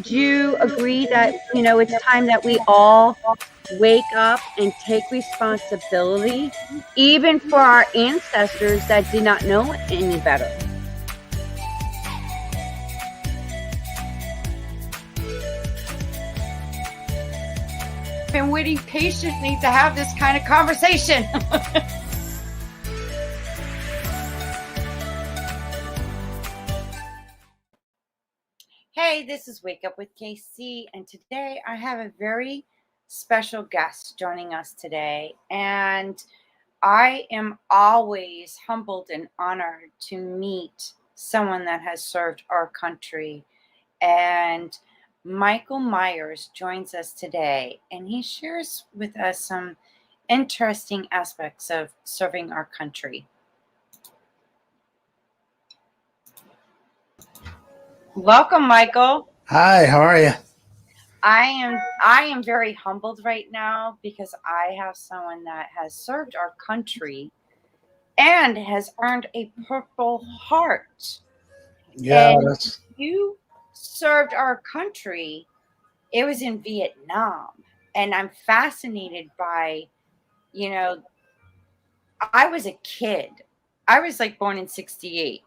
would you agree that, it's time that we all wake up and take responsibility, even for our ancestors that did not know any better? Been waiting patiently to have this kind of conversation. Hey, this is Wake Up with KC, and today I have a very special guest joining us today, and I am always humbled and honored to meet someone that has served our country. And Michael Myers joins us today, and he shares with us some interesting aspects of serving our country. Welcome, Michael. Hi, how are you? I am very humbled right now because I have someone that has served our country and has earned a Purple Heart. Yeah, and you served our country. It was in Vietnam, and I'm fascinated by, I was a kid. I was like born in 68.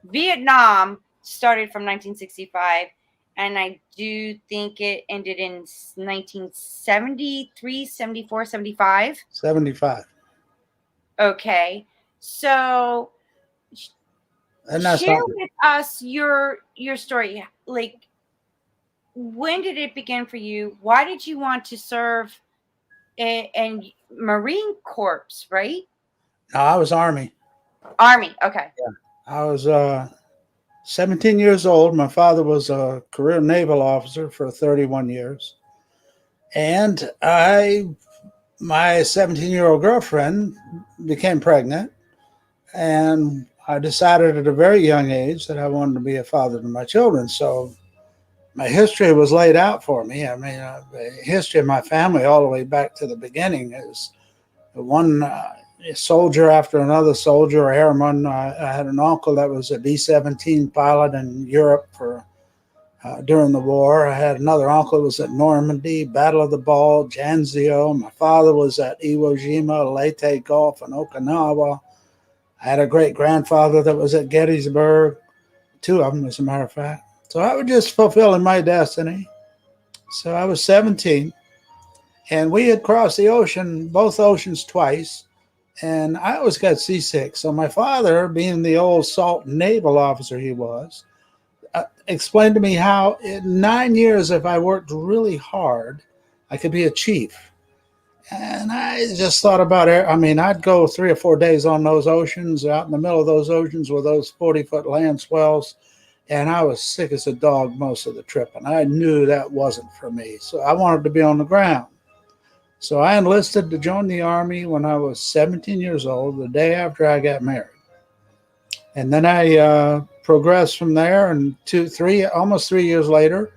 Vietnam started from 1965, and I do think it ended in 1973, 74, 75. 75. Okay. So share with us your story. Like, when did it begin for you? Why did you want to serve in Marine Corps, right? No, I was Army. Army, okay. Yeah. I was 17 years old. My father was a career naval officer for 31 years. And my 17-year-old girlfriend became pregnant. And I decided at a very young age that I wanted to be a father to my children. So my history was laid out for me. I mean, the history of my family all the way back to the beginning is one soldier after another soldier or airman. I had an uncle that was a B-17 pilot in Europe for during the war. I had another uncle that was at Normandy, Battle of the Bulge, Anzio. My father was at Iwo Jima, Leyte Gulf, and Okinawa. I had a great-grandfather that was at Gettysburg, two of them, as a matter of fact. So I was just fulfilling my destiny. So I was 17, and we had crossed the ocean, both oceans twice, and I always got seasick. So my father, being the old salt naval officer he was, explained to me how in 9 years, if I worked really hard, I could be a chief. And I just thought about it. I mean, I'd go 3 or 4 days on those oceans, out in the middle of those oceans with those 40-foot land swells. And I was sick as a dog most of the trip. And I knew that wasn't for me. So I wanted to be on the ground. So I enlisted to join the Army when I was 17 years old, the day after I got married. And then I progressed from there. And almost 3 years later,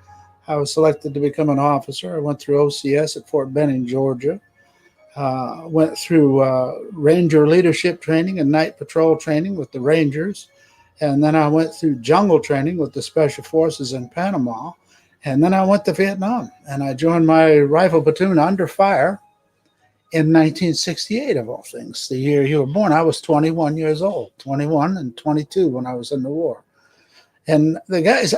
I was selected to become an officer. I went through OCS at Fort Benning, Georgia. Went through Ranger leadership training and night patrol training with the Rangers. And then I went through jungle training with the Special Forces in Panama. And then I went to Vietnam. And I joined my rifle platoon under fire in 1968, of all things, the year you were born. I was 21 years old, 21 and 22 when I was in the war. And the guys,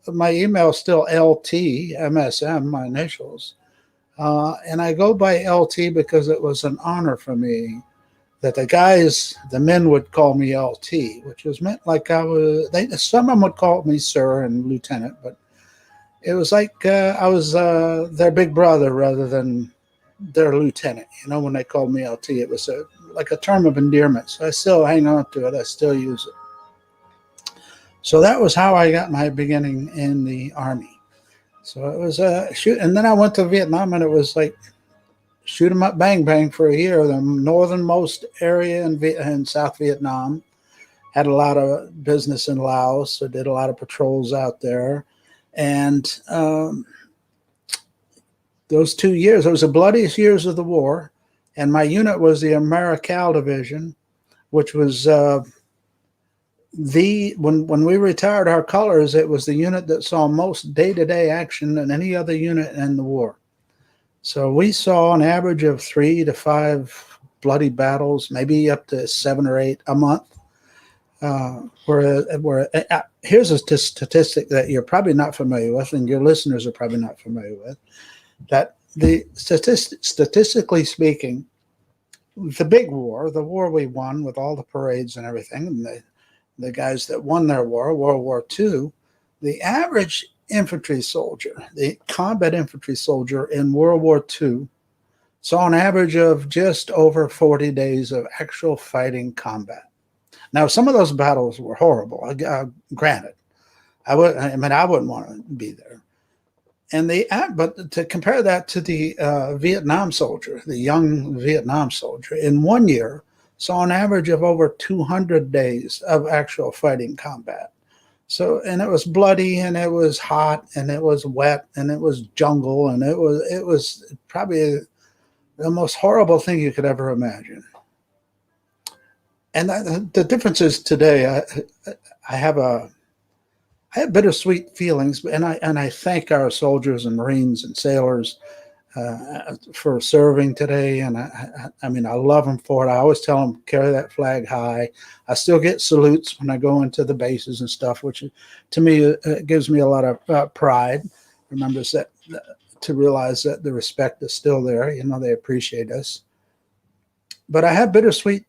my email is still LT, MSM, my initials. And I go by LT because it was an honor for me that the men would call me LT, which was meant like some of them would call me sir and lieutenant, but it was like I was their big brother rather than their lieutenant. When they called me LT, it was like a term of endearment. So I still hang on to it. I still use it. So that was how I got my beginning in the Army. So it was shoot, and then I went to Vietnam, and it was like shoot 'em up, bang bang for a year. The northernmost area in South Vietnam. Had a lot of business in Laos, so did a lot of patrols out there. And those 2 years, it was the bloodiest years of the war. And my unit was the Americal Division, which was when we retired our colors, it was the unit that saw most day-to-day action than any other unit in the war. So we saw an average of 3 to 5 bloody battles, maybe up to 7 or 8 a month. Here's a statistic that you're probably not familiar with, and your listeners are probably not familiar with. That statistically speaking, the big war, the war we won with all the parades and everything, and the guys that won their war, World War II, the average infantry soldier, the combat infantry soldier in World War II, saw an average of just over 40 days of actual fighting combat. Now, some of those battles were horrible. Granted, I wouldn't want to be there. But to compare that to the Vietnam soldier, the young Vietnam soldier, in 1 year saw an average of over 200 days of actual fighting combat. So, and it was bloody, and it was hot, and it was wet, and it was jungle, and it was probably the most horrible thing you could ever imagine. And the difference is today, I have bittersweet feelings, and I thank our soldiers and Marines and sailors for serving today. And I mean, I love them for it. I always tell them, carry that flag high. I still get salutes when I go into the bases and stuff, which to me gives me a lot of pride. Remembers that to realize that the respect is still there. You know, they appreciate us. But I have bittersweet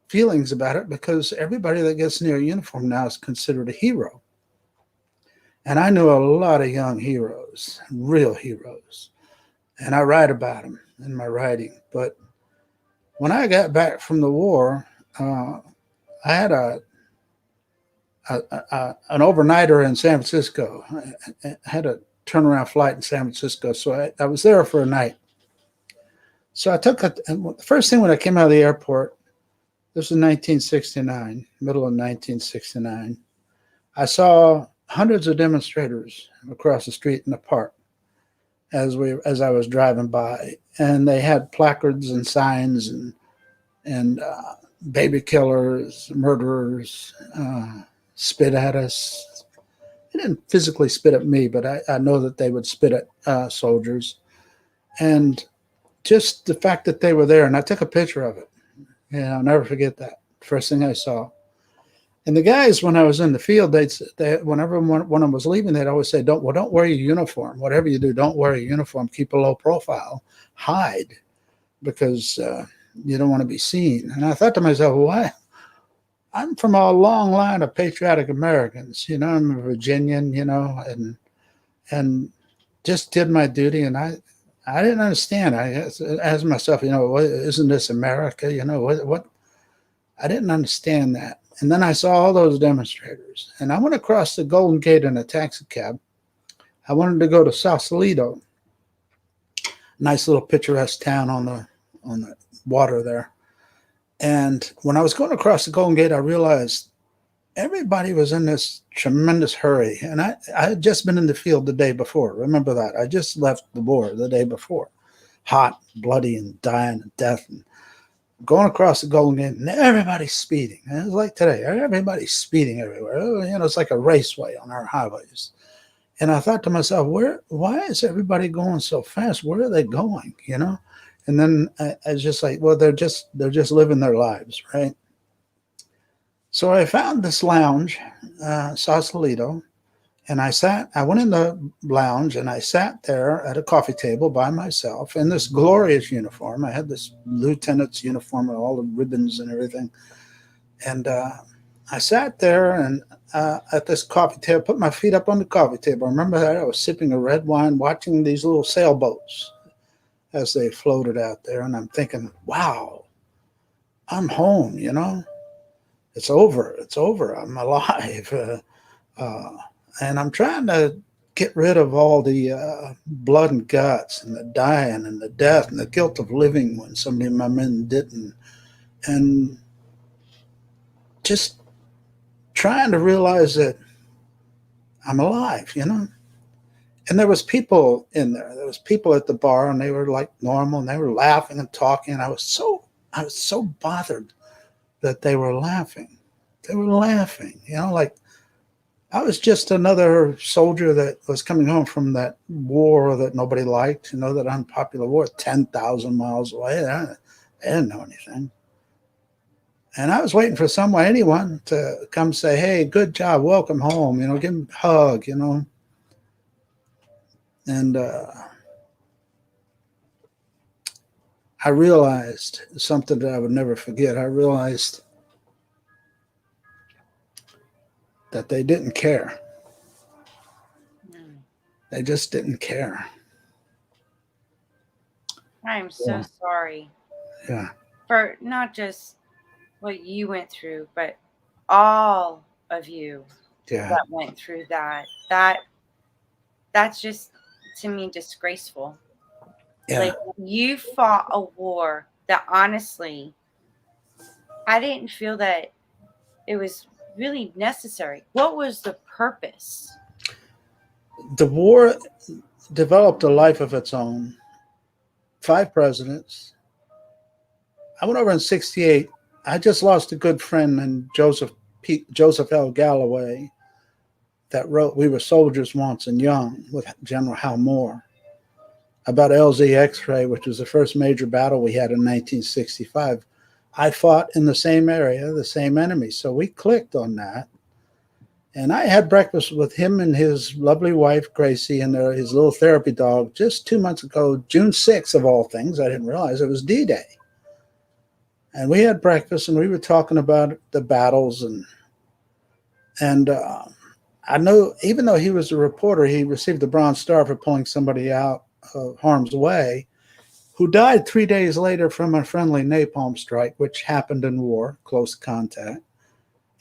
feelings about it because everybody that gets near a uniform now is considered a hero. And I knew a lot of young heroes, real heroes, and I write about them in my writing. But when I got back from the war, I had an overnighter in San Francisco. I had a turnaround flight in San Francisco, so I was there for a night. So the first thing when I came out of the airport, this was 1969, middle of 1969, I saw hundreds of demonstrators across the street in the park as I was driving by, and they had placards and signs and baby killers, murderers, spit at us. They didn't physically spit at me, but I know that they would spit at soldiers. And just the fact that they were there, and I took a picture of it. Yeah, I'll never forget that. First thing I saw. And the guys, when I was in the field, whenever one of them was leaving, they'd always say, don't wear your uniform. Whatever you do, don't wear your uniform. Keep a low profile. Hide, because you don't want to be seen. And I thought to myself, why? I'm from a long line of patriotic Americans. You know, I'm a Virginian, you know, and just did my duty. And I didn't understand. I asked myself, you know, isn't this America? You know, what? I didn't understand that. And then I saw all those demonstrators, and I went across the Golden Gate in a taxi cab. I wanted to go to Sausalito, nice little picturesque town on the water there. And when I was going across the Golden Gate, I realized everybody was in this tremendous hurry. And I had just been in the field the day before. Remember that. I just left the war the day before. Hot, bloody, and dying of death. And going across the Golden Gate, and everybody's speeding. And it was like today. Everybody's speeding everywhere. You know, it's like a raceway on our highways. And I thought to myself, why is everybody going so fast? Where are they going? You know? And then I was just like, well, they're just living their lives, right? So I found this lounge, Sausalito, and I went in the lounge and I sat there at a coffee table by myself in this glorious uniform. I had this lieutenant's uniform with all the ribbons and everything. And I sat there and at this coffee table, put my feet up on the coffee table. I remember that I was sipping a red wine, watching these little sailboats as they floated out there. And I'm thinking, wow, I'm home, you know? It's over. I'm alive. And I'm trying to get rid of all the blood and guts and the dying and the death and the guilt of living when somebody of my men didn't. And just trying to realize that I'm alive, you know? And there was people in there. There was people at the bar, and they were like normal, and they were laughing and talking. And I was so bothered that they were laughing. They were laughing, like I was just another soldier that was coming home from that war that nobody liked, that unpopular war, 10,000 miles away. They didn't know anything. And I was waiting for anyone to come say, hey, good job, welcome home, give them a hug, And I realized something that I would never forget. I realized that they didn't care. They just didn't care. I'm so sorry. Yeah. For not just what you went through, but all of you that went through that. That's just, to me, disgraceful. Yeah. Like, you fought a war that, honestly, I didn't feel that it was really necessary. What was the purpose? The war developed a life of its own. 5 presidents. I went over in 68. I just lost a good friend named Joseph L. Galloway that wrote We Were Soldiers Once and Young with General Hal Moore about LZ X-ray, which was the first major battle we had in 1965. I fought in the same area, the same enemy. So we clicked on that. And I had breakfast with him and his lovely wife, Gracie, and his little therapy dog just 2 months ago, June 6th of all things. I didn't realize it was D-Day. And we had breakfast and we were talking about the battles. And I know, even though he was a reporter, he received the Bronze Star for pulling somebody out of harm's way, who died 3 days later from a friendly napalm strike, which happened in war, close contact.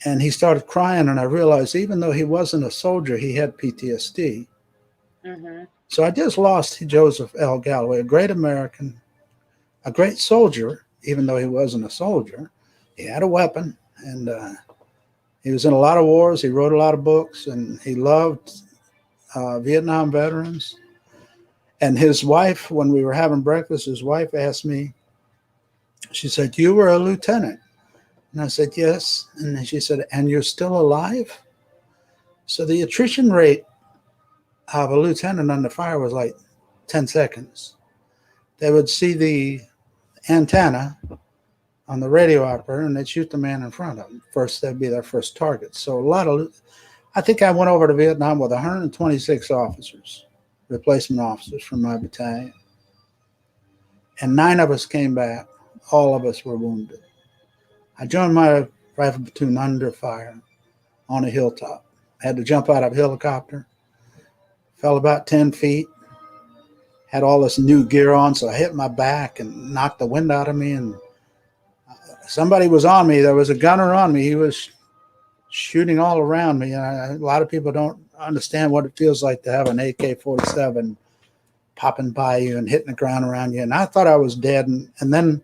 And he started crying, and I realized even though he wasn't a soldier, he had PTSD. Mm-hmm. So I just lost Joseph L. Galloway, a great American, a great soldier, even though he wasn't a soldier. He had a weapon, and he was in a lot of wars. He wrote a lot of books, and he loved Vietnam veterans. And his wife, when we were having breakfast, his wife asked me, she said, you were a lieutenant? And I said, yes. And then she said, and you're still alive? So the attrition rate of a lieutenant under fire was like 10 seconds. They would see the antenna on the radio operator and they'd shoot the man in front of them. First, that'd be their first target. So I think I went over to Vietnam with 126 officers, replacement officers from my battalion. And 9 of us came back. All of us were wounded. I joined my rifle platoon under fire on a hilltop. I had to jump out of a helicopter. Fell about 10 feet. Had all this new gear on, so I hit my back and knocked the wind out of me. And somebody was on me. There was a gunner on me. He was shooting all around me. And a lot of people don't understand what it feels like to have an AK-47 popping by you and hitting the ground around you. And I thought I was dead. And then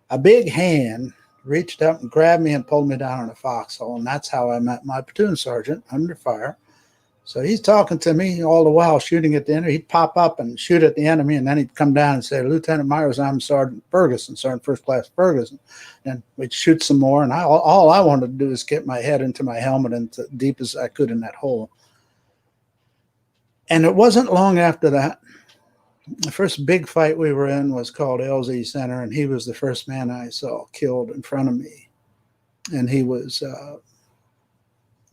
a big hand reached up and grabbed me and pulled me down in a foxhole. And that's how I met my platoon sergeant under fire. So he's talking to me all the while, shooting at the enemy. He'd pop up and shoot at the enemy, and then he'd come down and say, Lieutenant Myers, I'm Sergeant Ferguson, Sergeant First Class Ferguson. And we'd shoot some more. And all I wanted to do is get my head into my helmet and as deep as I could in that hole. And it wasn't long after that. The first big fight we were in was called LZ Center, and he was the first man I saw killed in front of me. And he was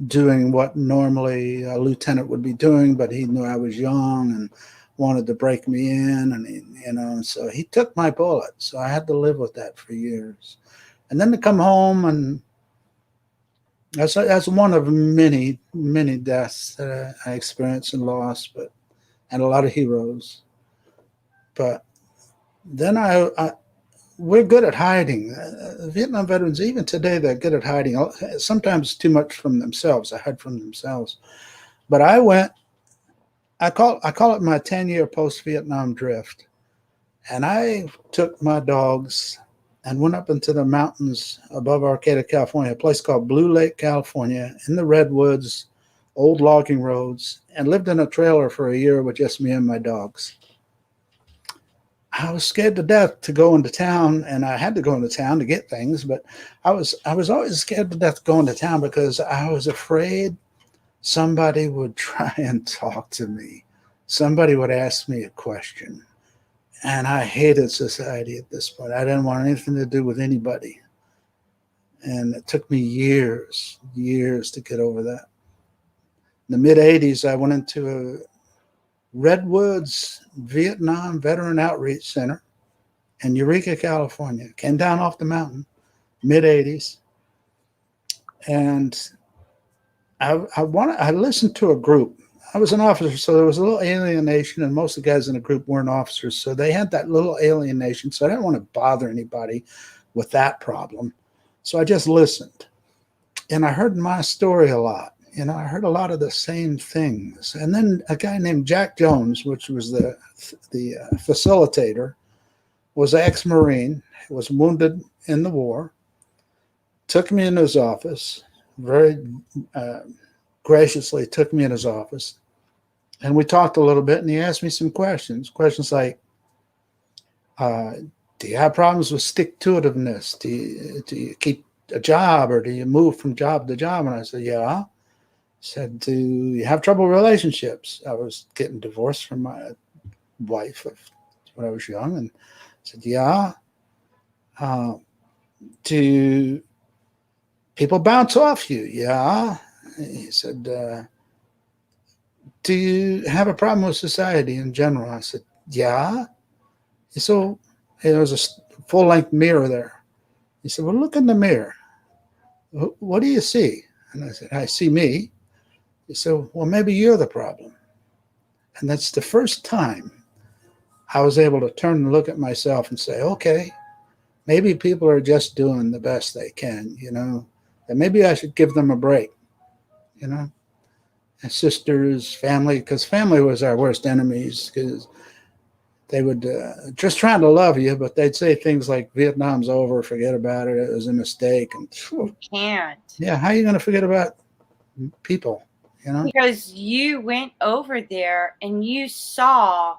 doing what normally a lieutenant would be doing, but he knew I was young and wanted to break me in, and so he took my bullet. So I had to live with that for years. And then to come home, and that's one of many, many deaths that I experienced and lost, and a lot of heroes. But then we're good at hiding. Vietnam veterans, even today, they're good at hiding. Sometimes too much from themselves. They hide from themselves. But I call it my 10-year post-Vietnam drift. And I took my dogs and went up into the mountains above Arcata, California, a place called Blue Lake, California, in the redwoods, old logging roads, and lived in a trailer for a year with just me and my dogs. I was scared to death to go into town, and I had to go into town to get things, but I was always scared to death going to town because I was afraid somebody would try and talk to me. Somebody would ask me a question. And I hated society at this point. I didn't want anything to do with anybody. And it took me years to get over that. In the mid 80s, I went into a Redwoods Vietnam Veteran Outreach Center in Eureka, California. Came down off the mountain, mid 80s. And I listened to a group. I was an officer, so there was a little alienation, and most of the guys in the group weren't officers, so they had that little alienation. So I didn't want to bother anybody with that problem. So I just listened, and I heard my story a lot. I heard a lot of the same things. And then a guy named Jack Jones, which was the facilitator, was an ex-Marine, was wounded in the war, took me in his office, very graciously took me in his office, and we talked a little bit, and he asked me some questions like, do you have problems with stick-to-itiveness? Do you keep a job, or do you move from job to job? And I said, yeah. He said, do you have trouble with relationships? I was getting divorced from my wife when I was young, and I said, yeah. Do people bounce off you? Yeah. He said, do you have a problem with society in general? I said, yeah. So there was a full-length mirror there. He said, well, look in the mirror. What do you see? And I said, I see me. He said, well, maybe you're the problem. And that's the first time I was able to turn and look at myself and say, okay, maybe people are just doing the best they can, and maybe I should give them a break, and sisters, family, because family was our worst enemies, because they would just trying to love you, but they'd say things like, Vietnam's over, forget about it, it was a mistake. And You can't. Yeah, how are you going to forget about people, Because you went over there and you saw,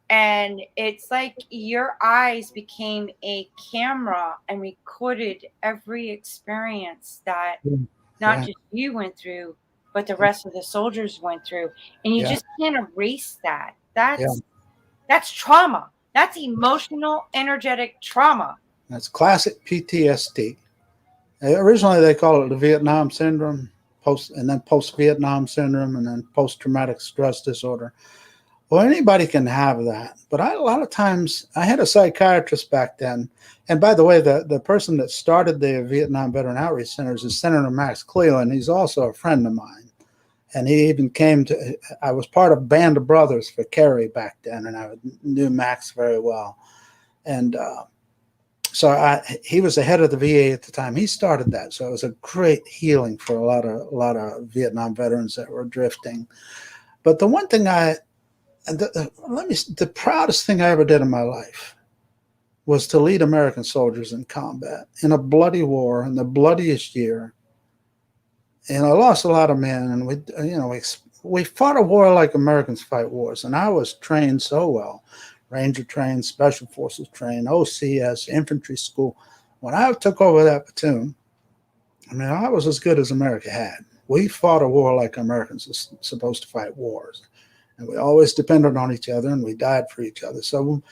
and it's like your eyes became a camera and recorded every experience that not just you went through, but the rest of the soldiers went through. And you just can't erase that. That's trauma. That's emotional, energetic trauma. That's classic PTSD. Originally, they call it the Vietnam syndrome, post-Vietnam syndrome, and then post-traumatic stress disorder. Well, anybody can have that. But a lot of times, I had a psychiatrist back then. And by the way, the person that started the Vietnam Veteran Outreach Centers is Senator Max Cleland. He's also a friend of mine. And he even I was part of Band of Brothers for Kerry back then, and I knew Max very well. And so he was the head of the VA at the time. He started that. So it was a great healing for a lot of Vietnam veterans that were drifting. But the one thing the proudest thing I ever did in my life was to lead American soldiers in combat in a bloody war, in the bloodiest year. And I lost a lot of men, and we fought a war like Americans fight wars. And I was trained so well, Ranger trained, Special Forces trained, OCS, infantry school. When I took over that platoon, I was as good as America had. We fought a war like Americans are supposed to fight wars. And we always depended on each other, and we died for each other. So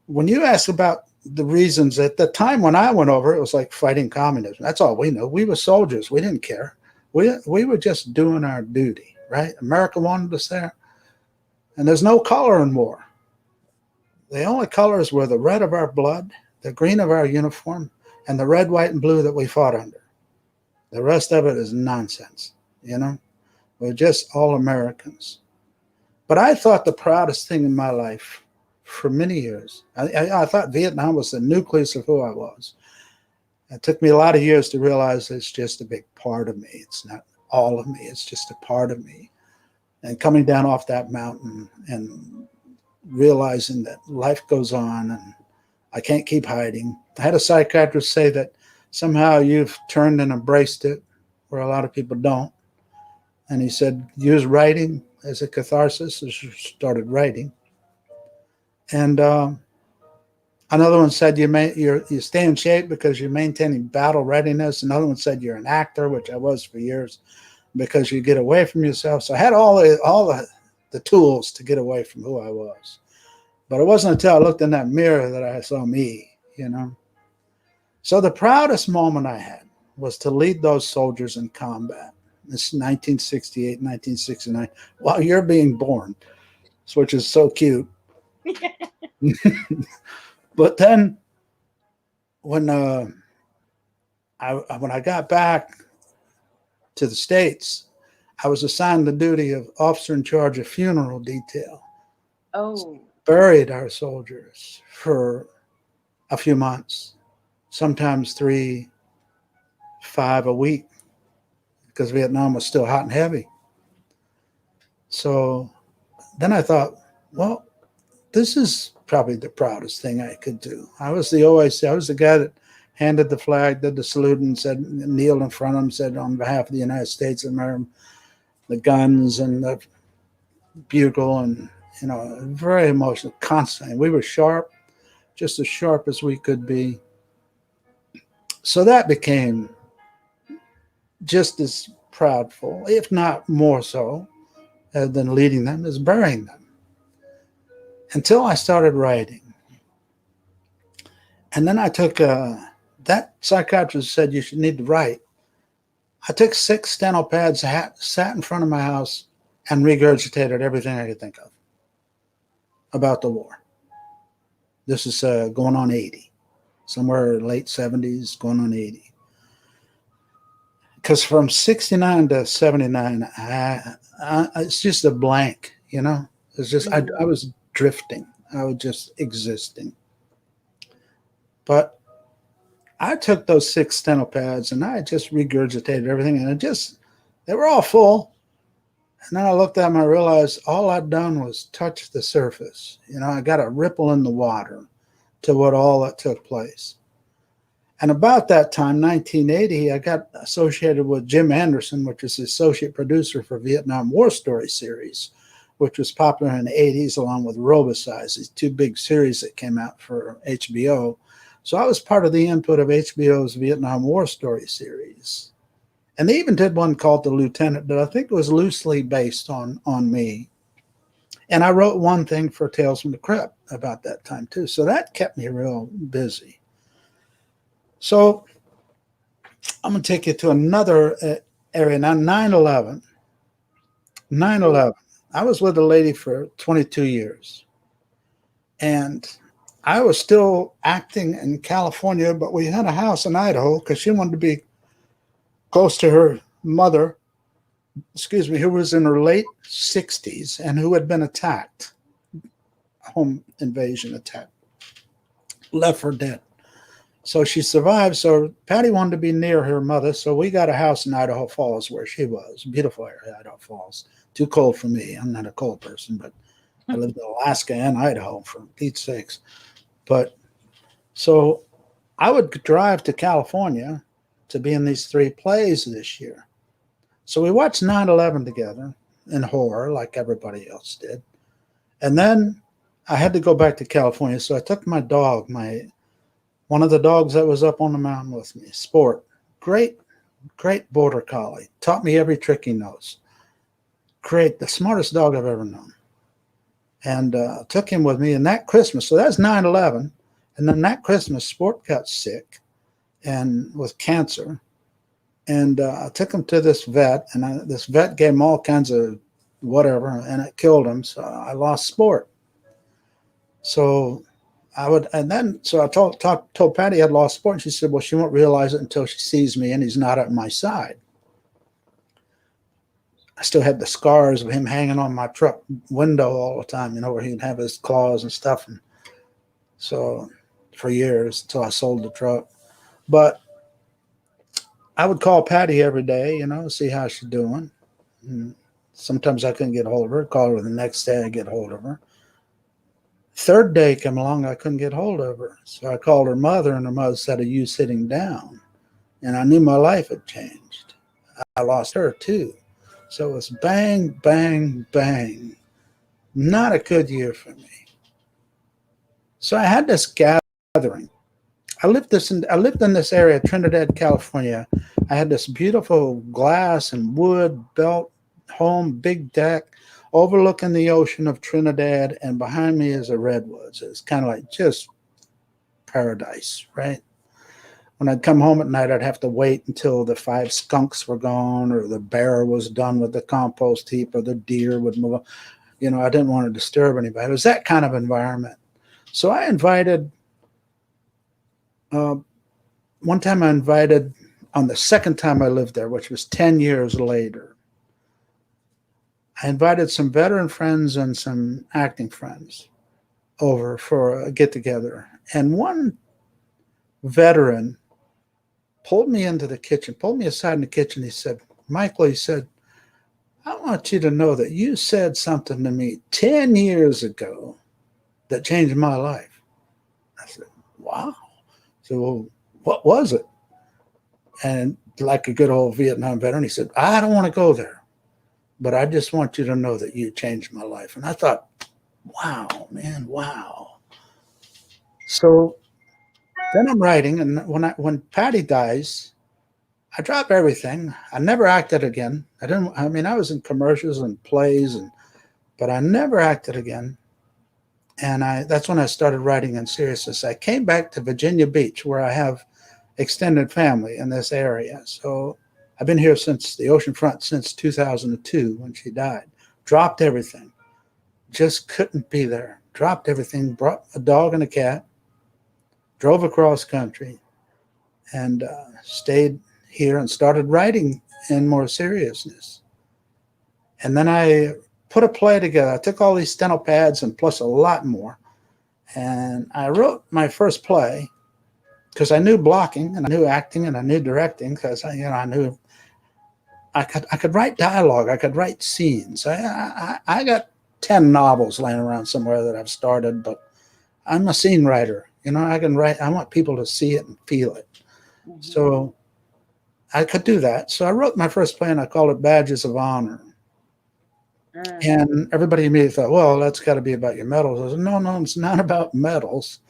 when you ask about the reasons, at the time when I went over, it was like fighting communism. That's all we knew. We were soldiers. We didn't care. We were just doing our duty, right? America wanted us there. And there's no color in war. The only colors were the red of our blood, the green of our uniform, and the red, white, and blue that we fought under. The rest of it is nonsense, We're just all Americans. But I thought the proudest thing in my life for many years, I thought Vietnam was the nucleus of who I was. It took me a lot of years to realize it's just a big part of me. It's not all of me. It's just a part of me. And coming down off that mountain and realizing that life goes on and I can't keep hiding. I had a psychiatrist say that somehow you've turned and embraced it where a lot of people don't. And he said, use writing as a catharsis. So she started writing. And Another one said you stay in shape because you're maintaining battle readiness. Another one said you're an actor, which I was for years, because you get away from yourself. So I had all the tools to get away from who I was. But it wasn't until I looked in that mirror that I saw me, you know. So the proudest moment I had was to lead those soldiers in combat. This 1968, 1969, while you're being born, which is so cute. But then when I got back to the States, I was assigned the duty of officer in charge of funeral detail. Oh. Buried our soldiers for a few months, sometimes 3, 5 a week, because Vietnam was still hot and heavy. So then I thought, well, this is probably the proudest thing I could do. I was the OIC. I was the guy that handed the flag, did the salute, and said, kneeled in front of him, said, on behalf of the United States of America, the guns and the bugle, and very emotional, constantly. We were sharp, just as sharp as we could be. So that became just as proudful, if not more so, than leading them, is burying them. Until I started writing. And then I took, that psychiatrist said you should need to write. I took 6 steno pads, sat in front of my house, and regurgitated everything I could think of about the war. This is going on 80, somewhere late 70s, going on 80. Because from 69 to 79, it's just a blank, It's just, I was drifting. I was just existing. But I took those 6 steno pads and I just regurgitated everything, and they were all full. And then I looked at them and I realized all I'd done was touch the surface. I got a ripple in the water to what all that took place. And about that time, 1980, I got associated with Jim Anderson, which is the associate producer for Vietnam War Story series, which was popular in the 80s, along with Robosize, these 2 big series that came out for HBO. So I was part of the input of HBO's Vietnam War Story series. And they even did one called The Lieutenant that I think was loosely based on me. And I wrote one thing for Tales from the Crypt about that time too. So that kept me real busy. So I'm going to take you to another area now, 9/11. 9/11. I was with a lady for 22 years. And I was still acting in California, but we had a house in Idaho because she wanted to be close to her mother, who was in her late 60s and who had been attacked, home invasion attack, left for dead. So she survived. So Patty wanted to be near her mother. So we got a house in Idaho Falls where she was. Beautiful area, Idaho Falls. Too cold for me. I'm not a cold person, but I lived in Alaska and Idaho, for Pete's sakes. But so I would drive to California to be in these 3 plays this year. So we watched 9/11 together in horror like everybody else did. And then I had to go back to California. So I took my dog, one of the dogs that was up on the mountain with me, Sport. Great border collie. Taught me every trick he knows. Great, the smartest dog I've ever known. And took him with me. And that Christmas, so that's 9/11. And then that Christmas, Sport got sick and with cancer. And I took him to this vet, and this vet gave him all kinds of whatever, and it killed him. So I lost Sport. So I told Patty I'd lost Sport, and she said, well, she won't realize it until she sees me and he's not at my side. I still had the scars of him hanging on my truck window all the time, where he'd have his claws and stuff. And so for years until I sold the truck. But I would call Patty every day, see how she's doing. And sometimes I couldn't get hold of her. Call her the next day, I get hold of her. 3rd day came along, I couldn't get hold of her. So I called her mother, and her mother said, are you sitting down? And I knew my life had changed. I lost her too. So it was bang, bang, bang. Not a good year for me. So I had this gal gathering. I lived in this area, Trinidad, California. I had this beautiful glass and wood built home, big deck, overlooking the ocean of Trinidad, and behind me is the redwoods. It's kind of like just paradise, right? When I'd come home at night, I'd have to wait until the 5 skunks were gone, or the bear was done with the compost heap, or the deer would move on. You know, I didn't want to disturb anybody. It was that kind of environment. So I invited, one time I invited, on the second time I lived there, which was 10 years later, I invited some veteran friends and some acting friends over for a get together. And one veteran pulled me into the kitchen, pulled me aside in the kitchen. He said, Michael, he said, I want you to know that you said something to me 10 years ago that changed my life. I said, wow. So, well, what was it? And like a good old Vietnam veteran, he said, I don't want to go there, but I just want you to know that you changed my life. And I thought, wow, man, wow. So then I'm writing, and when Patty dies, I drop everything. I never acted again. I was in commercials and plays, but I never acted again. And that's when I started writing in seriousness. I came back to Virginia Beach, where I have extended family in this area. So I've been here since the oceanfront since 2002 when she died. Dropped everything. Just couldn't be there. Dropped everything, brought a dog and a cat, drove across country, and stayed here and started writing in more seriousness. And then I put a play together. I took all these steno pads and plus a lot more. And I wrote my first play because I knew blocking and I knew acting and I knew directing because I knew I could write dialogue. I could write scenes. I got 10 novels laying around somewhere that I've started, but I'm a scene writer. I can write. I want people to see it and feel it. Mm-hmm. So I could do that. So I wrote my first play and I called it Badges of Honor. And everybody immediately thought, well, that's got to be about your medals. I said, no, it's not about medals.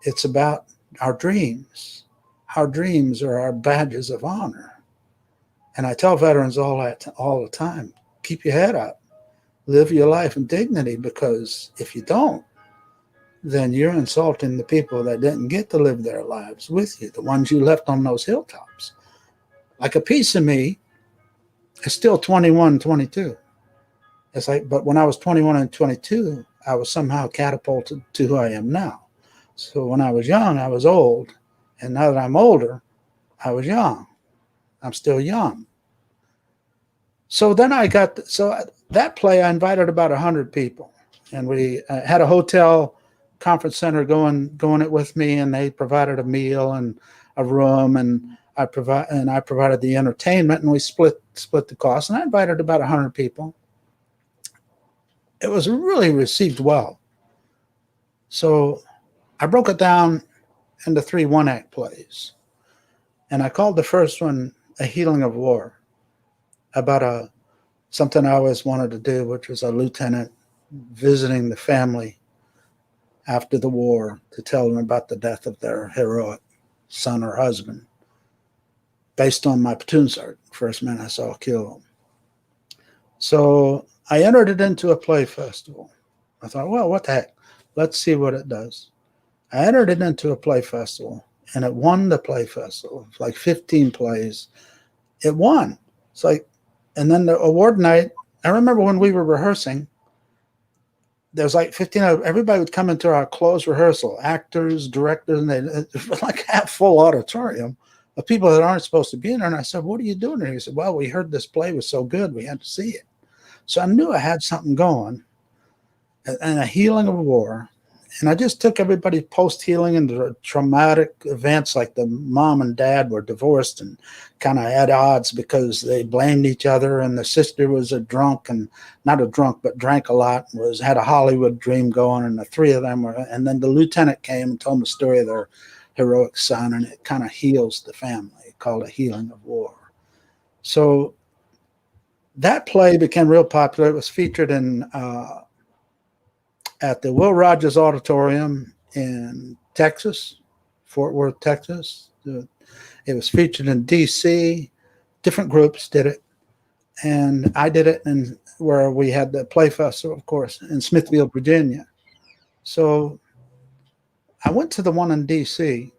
It's about our dreams. Our dreams are our badges of honor. And I tell veterans all the time, keep your head up, live your life in dignity, because if you don't, then you're insulting the people that didn't get to live their lives with you, the ones you left on those hilltops. Like a piece of me is still 21, 22. It's like, but when I was 21 and 22, I was somehow catapulted to who I am now. So when I was young, I was old. And now that I'm older, I was young. I'm still young. So then that play, I invited about 100 people. And we had a hotel conference center going it with me, and they provided a meal and a room, and I provided the entertainment, and we split the cost. And I invited about 100 people. It was really received well. So I broke it down into 3 one-act plays. And I called the first one A Healing of War, about something I always wanted to do, which was a lieutenant visiting the family after the war to tell them about the death of their heroic son or husband, based on my platoon sergeant, first man I saw killed. So I entered it into a play festival. I thought, well, what the heck? Let's see what it does. I entered it into a play festival, and it won the play festival. It's like 15 plays. It won. It's like, and then the award night, I remember when we were rehearsing, there was like 15, everybody would come into our closed rehearsal, actors, directors, and it was like half full auditorium of people that aren't supposed to be in there. And I said, what are you doing here? He said, well, we heard this play was so good, we had to see it. So I knew I had something going, and A Healing of War. And I just took everybody post-healing into traumatic events, like the mom and dad were divorced and kind of at odds because they blamed each other. And the sister was a drunk, and not a drunk, but drank a lot, and had a Hollywood dream going. And the 3 of them were, and then the lieutenant came and told them the story of their heroic son, and it kind of heals the family, called A Healing of War. So that play became real popular. It was featured at the Will Rogers Auditorium in Texas, Fort Worth, Texas. It was featured in D.C. Different groups did it, and I did it in where we had the play festival, of course, in Smithfield, Virginia. So I went to the one in D.C.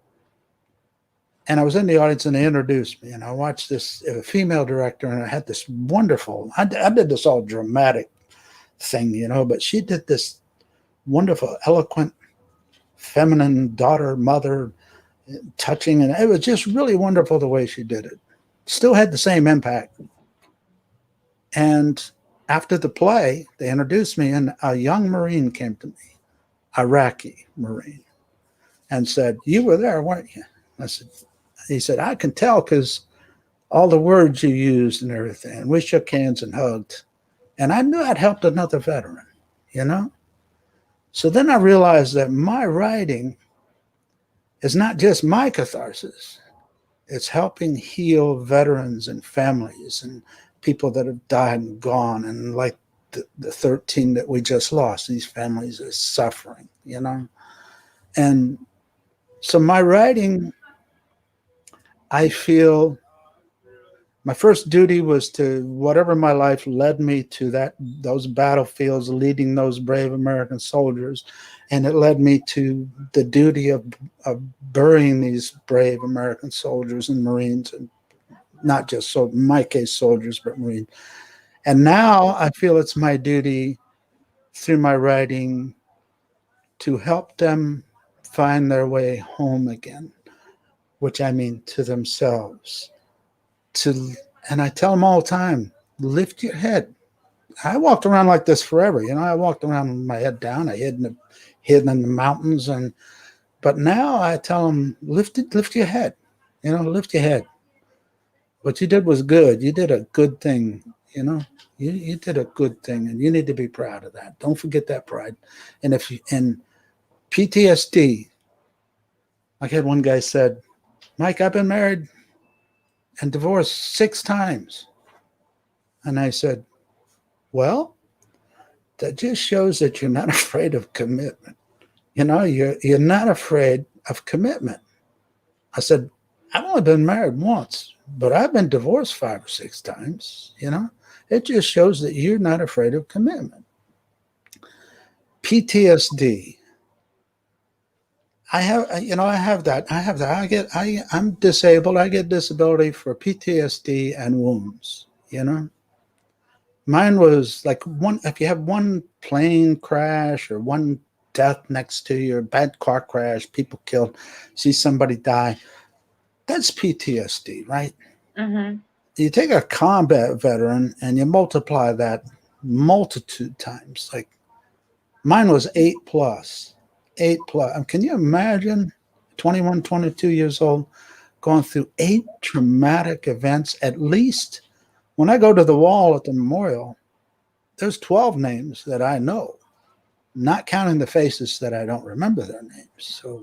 and I was in the audience, and they introduced me, and I watched this female director, and I had this wonderful. I did this all dramatic thing, but she did this wonderful, eloquent, feminine daughter, mother, touching, and it was just really wonderful the way she did it. Still had the same impact. And after the play, they introduced me, and a young Marine came to me, Iraqi Marine, and said, "You were there, weren't you?" He said, "I can tell because all the words you used and everything." And we shook hands and hugged. And I knew I'd helped another veteran, So then I realized that my writing is not just my catharsis. It's helping heal veterans and families and people that have died and gone. And like the 13 that we just lost, these families are suffering, And so my writing, I feel my first duty was to, whatever my life led me to, those battlefields, leading those brave American soldiers. And it led me to the duty of burying these brave American soldiers and Marines, and not just, so in my case, soldiers, but Marines. And now I feel it's my duty through my writing to help them find their way home again, which I mean to themselves. And I tell them all the time, lift your head. I walked around like this forever. I walked around with my head down. I hid in the mountains. But now I tell them, lift your head. Lift your head. What you did was good. You did a good thing. You did a good thing, and you need to be proud of that. Don't forget that pride. And PTSD, like I had one guy said, "Mike, I've been married and divorced 6 times." And I said, "Well, that just shows that you're not afraid of commitment. You're not afraid of commitment." I said, "I've only been married once, but I've been divorced 5 or 6 times. It just shows that you're not afraid of commitment." PTSD. I have that. I'm disabled. I get disability for PTSD and wounds, Mine was like if you have one plane crash or one death next to you, bad car crash, people killed, see somebody die, that's PTSD, right? Mm-hmm. You take a combat veteran and you multiply that multitude times. Like mine was 8 plus. Can you imagine 21, 22 years old going through 8 traumatic events? At least when I go to the wall at the memorial, there's 12 names that I know, not counting the faces that I don't remember their names. So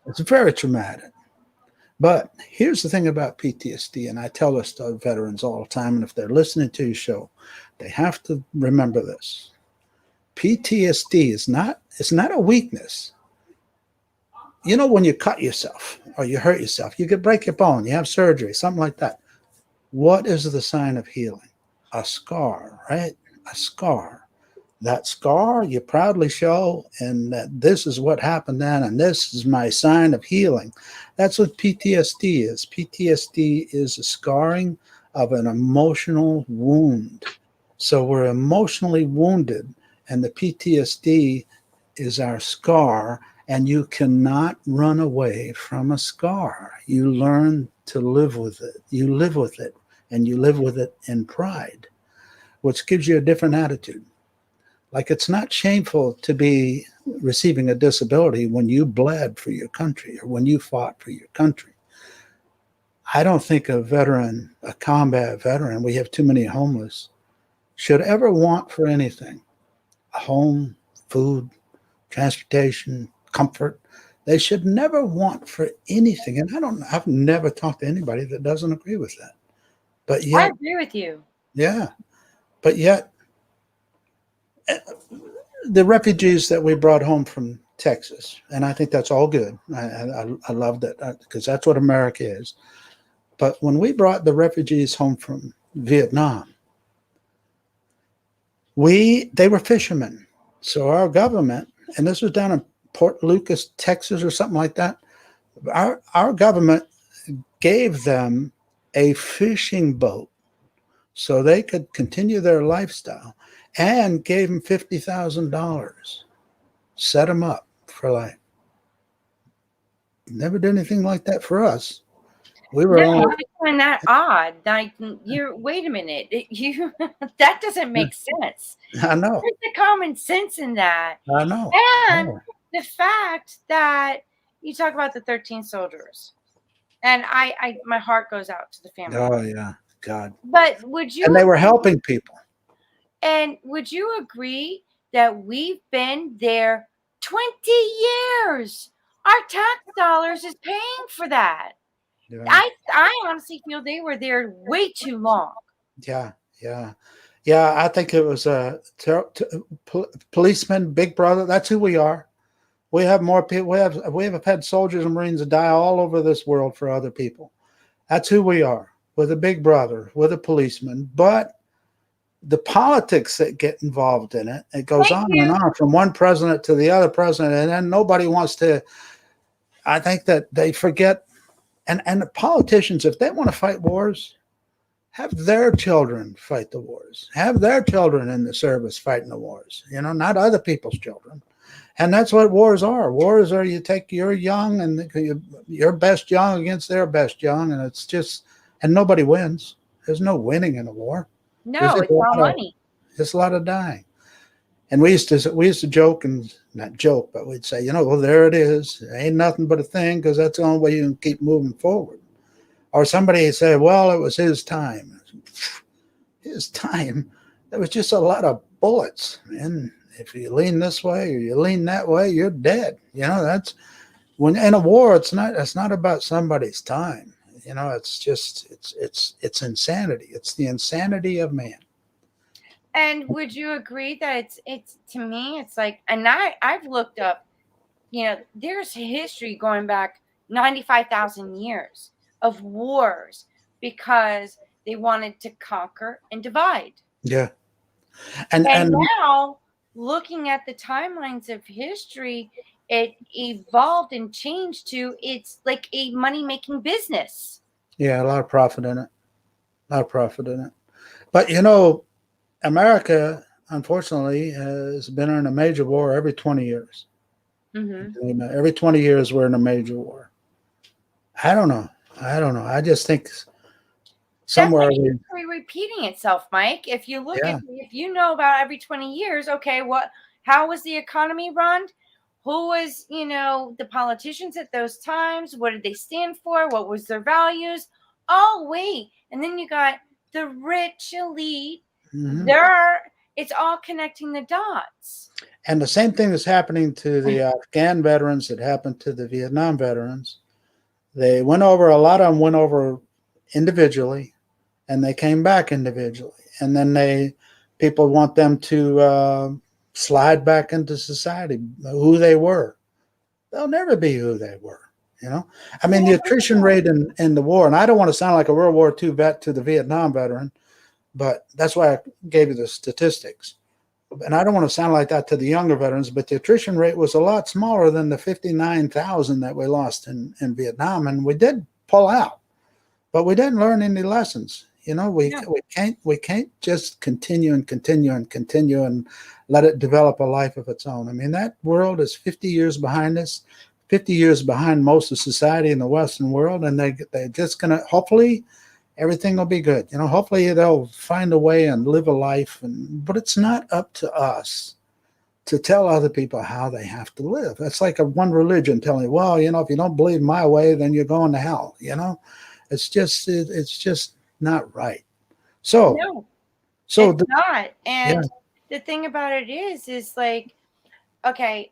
it's very traumatic. But here's the thing about PTSD, and I tell this to veterans all the time, and if they're listening to your show, they have to remember this. PTSD is not a weakness. When you cut yourself or you hurt yourself, you could break your bone, you have surgery, something like that. What is the sign of healing? A scar, right? A scar. That scar you proudly show, and that this is what happened then, and this is my sign of healing. That's what PTSD is. PTSD is a scarring of an emotional wound. So we're emotionally wounded, and the PTSD is our scar, and you cannot run away from a scar. You learn to live with it. You live with it, and you live with it in pride, which gives you a different attitude. Like it's not shameful to be receiving a disability when you bled for your country or when you fought for your country. I don't think a veteran, a combat veteran, we have too many homeless, should ever want for anything. A home, food, transportation, comfort. They should never want for anything. And I've never talked to anybody that doesn't agree with that. But yet, I agree with you. Yeah. But yet, the refugees that we brought home from Texas, and I think that's all good. I love that because that's what America is. But when we brought the refugees home from Vietnam, they were fishermen. So our government, and this was down in Port Lucas, Texas, or something like that. Our government gave them a fishing boat so they could continue their lifestyle, and gave them $50,000, set them up for life. Never did anything like that for us. We were No, only. I find that odd. Like, wait a minute. You that doesn't make sense. I know. Where's the common sense in that? I know. And the fact that you talk about the 13 soldiers, and I my heart goes out to the family. Oh yeah, God. But would you? And they were helping people. And would you agree that we've been there 20 years? Our tax dollars is paying for that. Yeah. I honestly feel they were there way too long. Yeah. I think it was policeman, Big Brother. That's who we are. We have more people. We have had soldiers and Marines that die all over this world for other people. That's who we are. With a Big Brother, with a policeman, but the politics that get involved in it, it goes on and on from one president to the other president, and then nobody wants to. I think that they forget, and the politicians, if they want to fight wars, have their children fight the wars, have their children in the service fighting the wars, not other people's children. And that's what wars are. Wars are you take your young and your best young against their best young, and it's just, and nobody wins. There's no winning in a war. No, it's all money. There's a lot of dying. And we used to joke, and not joke, but we'd say, well, there it is. It ain't nothing but a thing, because that's the only way you can keep moving forward. Or somebody said, well, it was his time. His time? There was just a lot of bullets. And if you lean this way or you lean that way, you're dead. That's when in a war, it's not about somebody's time. It's just, it's insanity. It's the insanity of man. And would you agree that it's to me, it's like, and I've looked up, there's history going back 95,000 years of wars because they wanted to conquer and divide. Yeah. And now looking at the timelines of history, it evolved and changed to it's like a money-making business. Yeah, a lot of profit in it. But, America, unfortunately, has been in a major war every 20 years. Mm-hmm. Every 20 years, we're in a major war. I don't know. I just think somewhere history repeating itself, Mike. If you look at, if you know about every 20 years, okay, how was the economy run? Who was, the politicians at those times? What did they stand for? What was their values? Oh, wait. And then you got the rich elite. Mm-hmm. It's all connecting the dots. And the same thing is happening to the Afghan veterans that happened to the Vietnam veterans. A lot of them went over individually, and they came back individually. And then people want them to slide back into society, who they were. They'll never be who they were, I mean, the attrition rate in the war, and I don't want to sound like a World War II vet to the Vietnam veteran, but that's why I gave you the statistics. And I don't want to sound like that to the younger veterans, but the attrition rate was a lot smaller than the 59,000 that we lost in Vietnam. And we did pull out, but we didn't learn any lessons. We can't just continue and let it develop a life of its own. I mean, that world is 50 years behind us, 50 years behind most of society in the Western world. And they're just going to, hopefully, everything will be good. Hopefully they'll find a way and live a life. But it's not up to us to tell other people how they have to live. That's like one religion telling you, well, if you don't believe my way, then you're going to hell. It's just not right. So it's not. And the thing about it is like, okay,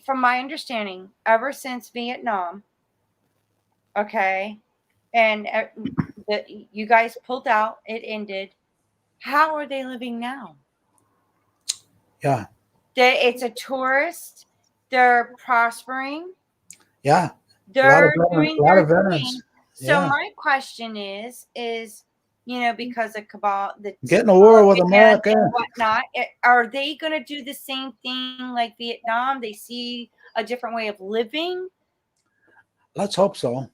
from my understanding, ever since Vietnam, okay, and you guys pulled out, it ended. How are they living now? Yeah. It's a tourist They're prospering. Yeah. They're doing A lot their of veterans. thing. So Yeah. my question is, because of cabal, the Getting a war with Taliban America. and whatnot, are they going to do the same thing like Vietnam? They see a different way of living. Let's hope so.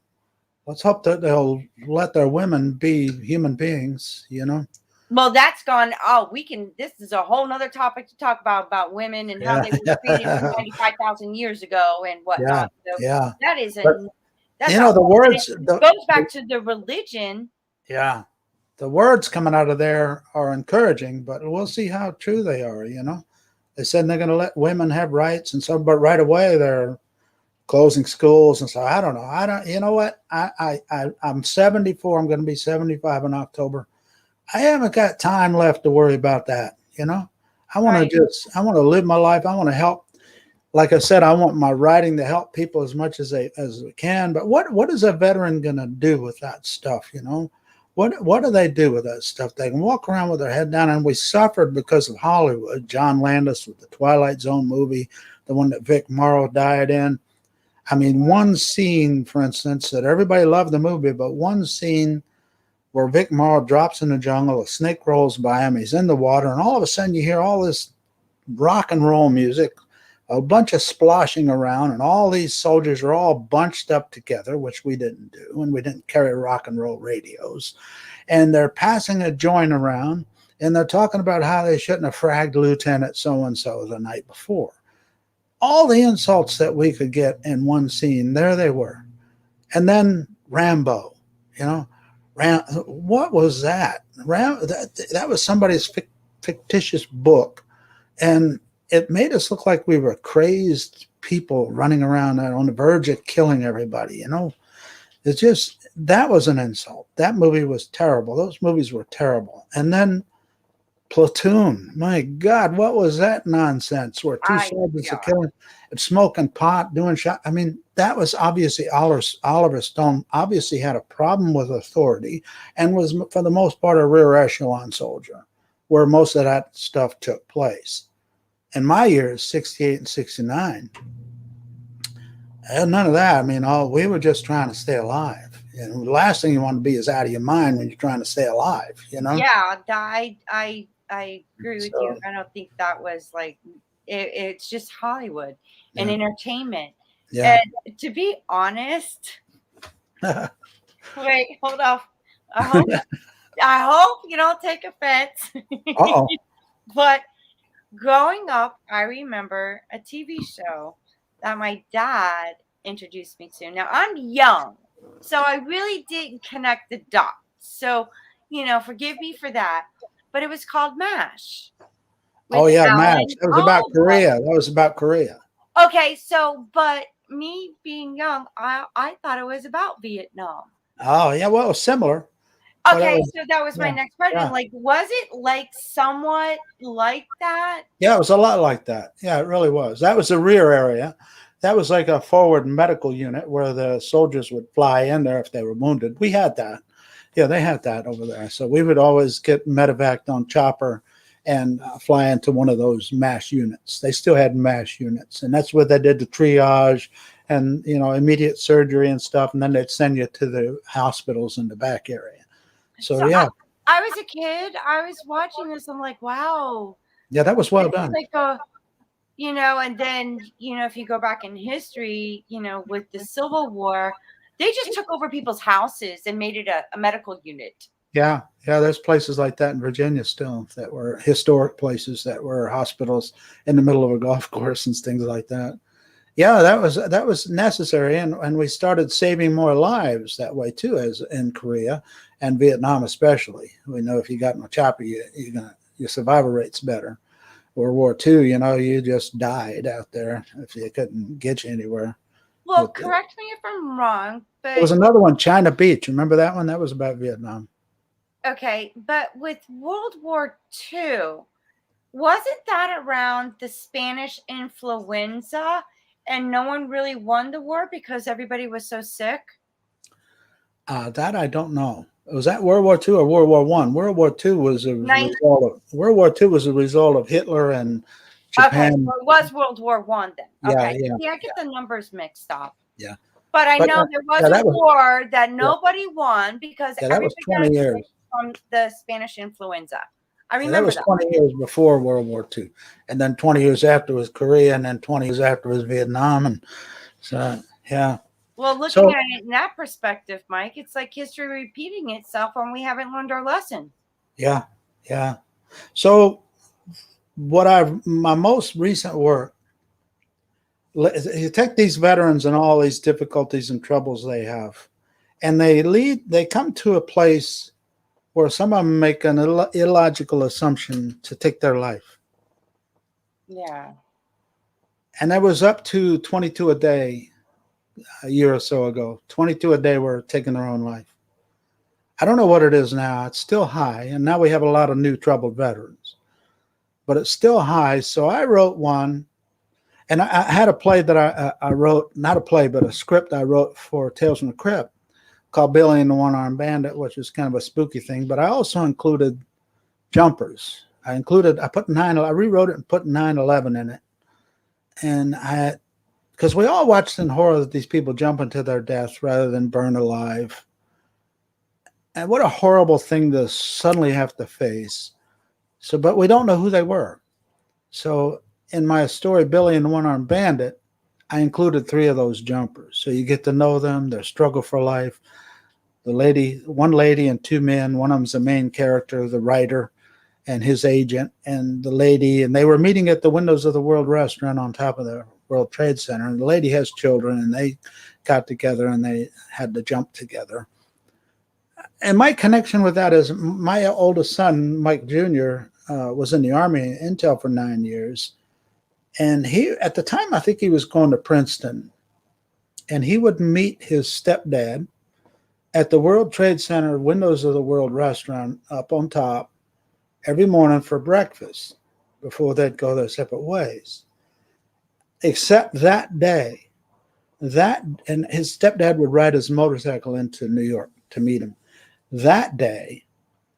Let's hope that they'll let their women be human beings, you know? Well, that's gone. Oh, this is a whole nother topic to talk about women and how Yeah. they were treated 95,000 years ago and Yeah. whatnot. So Yeah. that is But, that's you a know, the whole, and words, it goes back to the religion. yeah, the words coming out of there are encouraging, but we'll see how true they are, you know? They said they're going to let women have rights and so, but right away they're closing schools and so I don't know. You know what? I'm 74. I'm going to be 75 in October. I haven't got time left to worry about that. You know, I want to I want to live my life. I want to help. Like I said, I want my writing to help people as much as they can. But what is a veteran going to do with that stuff? You know, what do they do with that stuff? They can walk around with their head down, and we suffered because of Hollywood. John Landis with the Twilight Zone movie, the one that Vic Morrow died in. I mean, one scene, for instance, that everybody loved the movie, but one scene where Vic Morrow drops in the jungle, a snake rolls by him, he's in the water, and all of a sudden you hear all this rock and roll music, a bunch of splashing around, and all these soldiers are all bunched up together, which we didn't do, and we didn't carry rock and roll radios. And they're passing a joint around, and they're talking about how they shouldn't have fragged Lieutenant so-and-so the night before. All the insults that we could get in one scene, there they were. And then Rambo, you know, what was that? That was somebody's fictitious book. And it made us look like we were crazed people running around on the verge of killing everybody, you know. It's just, that was an insult. That movie was terrible. Those movies were terrible. And then Platoon, my God, what was that nonsense where two soldiers are killing, smoking pot, doing shot? I mean, that was obviously Oliver Stone obviously had a problem with authority and was, for the most part, a rear echelon soldier, where most of that stuff took place. In my years, 68 and 69, none of that. I mean, we were just trying to stay alive. And the last thing you want to be is out of your mind when you're trying to stay alive, you know? Yeah, I agree with you. I don't think that was like it's just Hollywood and entertainment. Yeah. And to be honest, wait, hold off. I hope you don't take offense. Uh-oh. But growing up, I remember a TV show that my dad introduced me to. Now I'm young, so I really didn't connect the dots. So, forgive me for that. But it was called MASH. Oh yeah, MASH. That was about Korea. That was about Korea. Okay, so but me being young, I thought it was about Vietnam. Oh yeah, well, similar. Okay, so that was my next question. Yeah. Like, was it like somewhat like that? Yeah, it was a lot like that. Yeah, it really was. That was the rear area. That was like a forward medical unit where the soldiers would fly in there if they were wounded. We had that. Yeah, they had that over there. So we would always get medevaced on chopper and fly into one of those MASH units. They still had MASH units, and that's where they did the triage and immediate surgery and stuff. And then they'd send you to the hospitals in the back area. So yeah, I was a kid. I was watching this. I'm like, wow. Yeah, that was well done. Like and then if you go back in history, with the Civil War, they just took over people's houses and made it a medical unit. Yeah, there's places like that in Virginia still that were historic places that were hospitals in the middle of a golf course and things like that. Yeah, that was necessary, and we started saving more lives that way too, as in Korea and Vietnam especially. We know if you got in a chopper, your survival rate's better. World War II, you just died out there if you couldn't get you anywhere. Well, correct me if I'm wrong, but there was another one, China Beach. Remember that one? That was about Vietnam. Okay, but with World War II, wasn't that around the Spanish influenza and no one really won the war because everybody was so sick? That I don't know. Was that World War II or World War I? World War II was a result of Hitler and Japan. Okay, so it was World War One then. Yeah, Okay. yeah, See, I get the numbers mixed up. yeah. But I But know there was yeah, a that was war that nobody won because that was everybody got 20 years. sick from the Spanish influenza. I Yeah, that remember was that. 20 years before World War II. And then 20 years after was Korea, and then 20 years after was Vietnam. And so, yeah. Well, looking So, at it in that perspective, Mike, it's like history repeating itself when we haven't learned our lesson. yeah, yeah. So, my most recent work, you take these veterans and all these difficulties and troubles they have, and they come to a place where some of them make an illogical assumption to take their life. Yeah. And that was up to 22 a day a year or so ago. 22 a day were taking their own life. I don't know what it is now. It's still high. And now we have a lot of new troubled veterans, but it's still high. So I wrote one, and I had a play that I wrote, not a play, but a script I wrote for Tales from the Crypt called Billy and the One-Armed Bandit, which is kind of a spooky thing. But I also included jumpers. I rewrote it and put 9/11 in it. And because we all watched in horror that these people jump into their deaths rather than burn alive. And what a horrible thing to suddenly have to face. So, but we don't know who they were. So in my story, Billy and the One-Armed Bandit, I included 3 of those jumpers. So you get to know them, their struggle for life. One lady and 2 men, one of them's the main character, the writer, and his agent, and the lady, and they were meeting at the windows of the World Restaurant on top of the World Trade Center. And the lady has children, and they got together and they had to jump together. And my connection with that is my oldest son, Mike Jr., was in the Army Intel for 9 years. And at the time, I think he was going to Princeton. And he would meet his stepdad at the World Trade Center windows of the World Restaurant up on top every morning for breakfast before they'd go their separate ways. Except that day, and his stepdad would ride his motorcycle into New York to meet him. That day,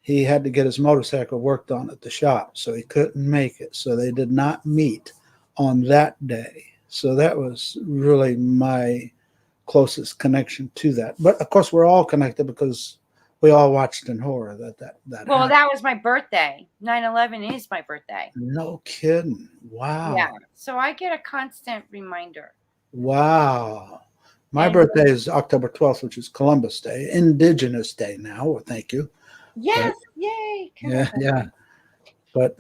he had to get his motorcycle worked on at the shop, so he couldn't make it. So they did not meet on that day. So that was really my closest connection to that. But of course, we're all connected because we all watched in horror that Well, happened. that was my birthday. 9/11 is my birthday. No kidding. Wow. Yeah. So I get a constant reminder. Wow. My And- birthday is October 12th, which is Columbus Day, Indigenous Day now. Well, thank you. Yes, yay. Yeah, yeah. But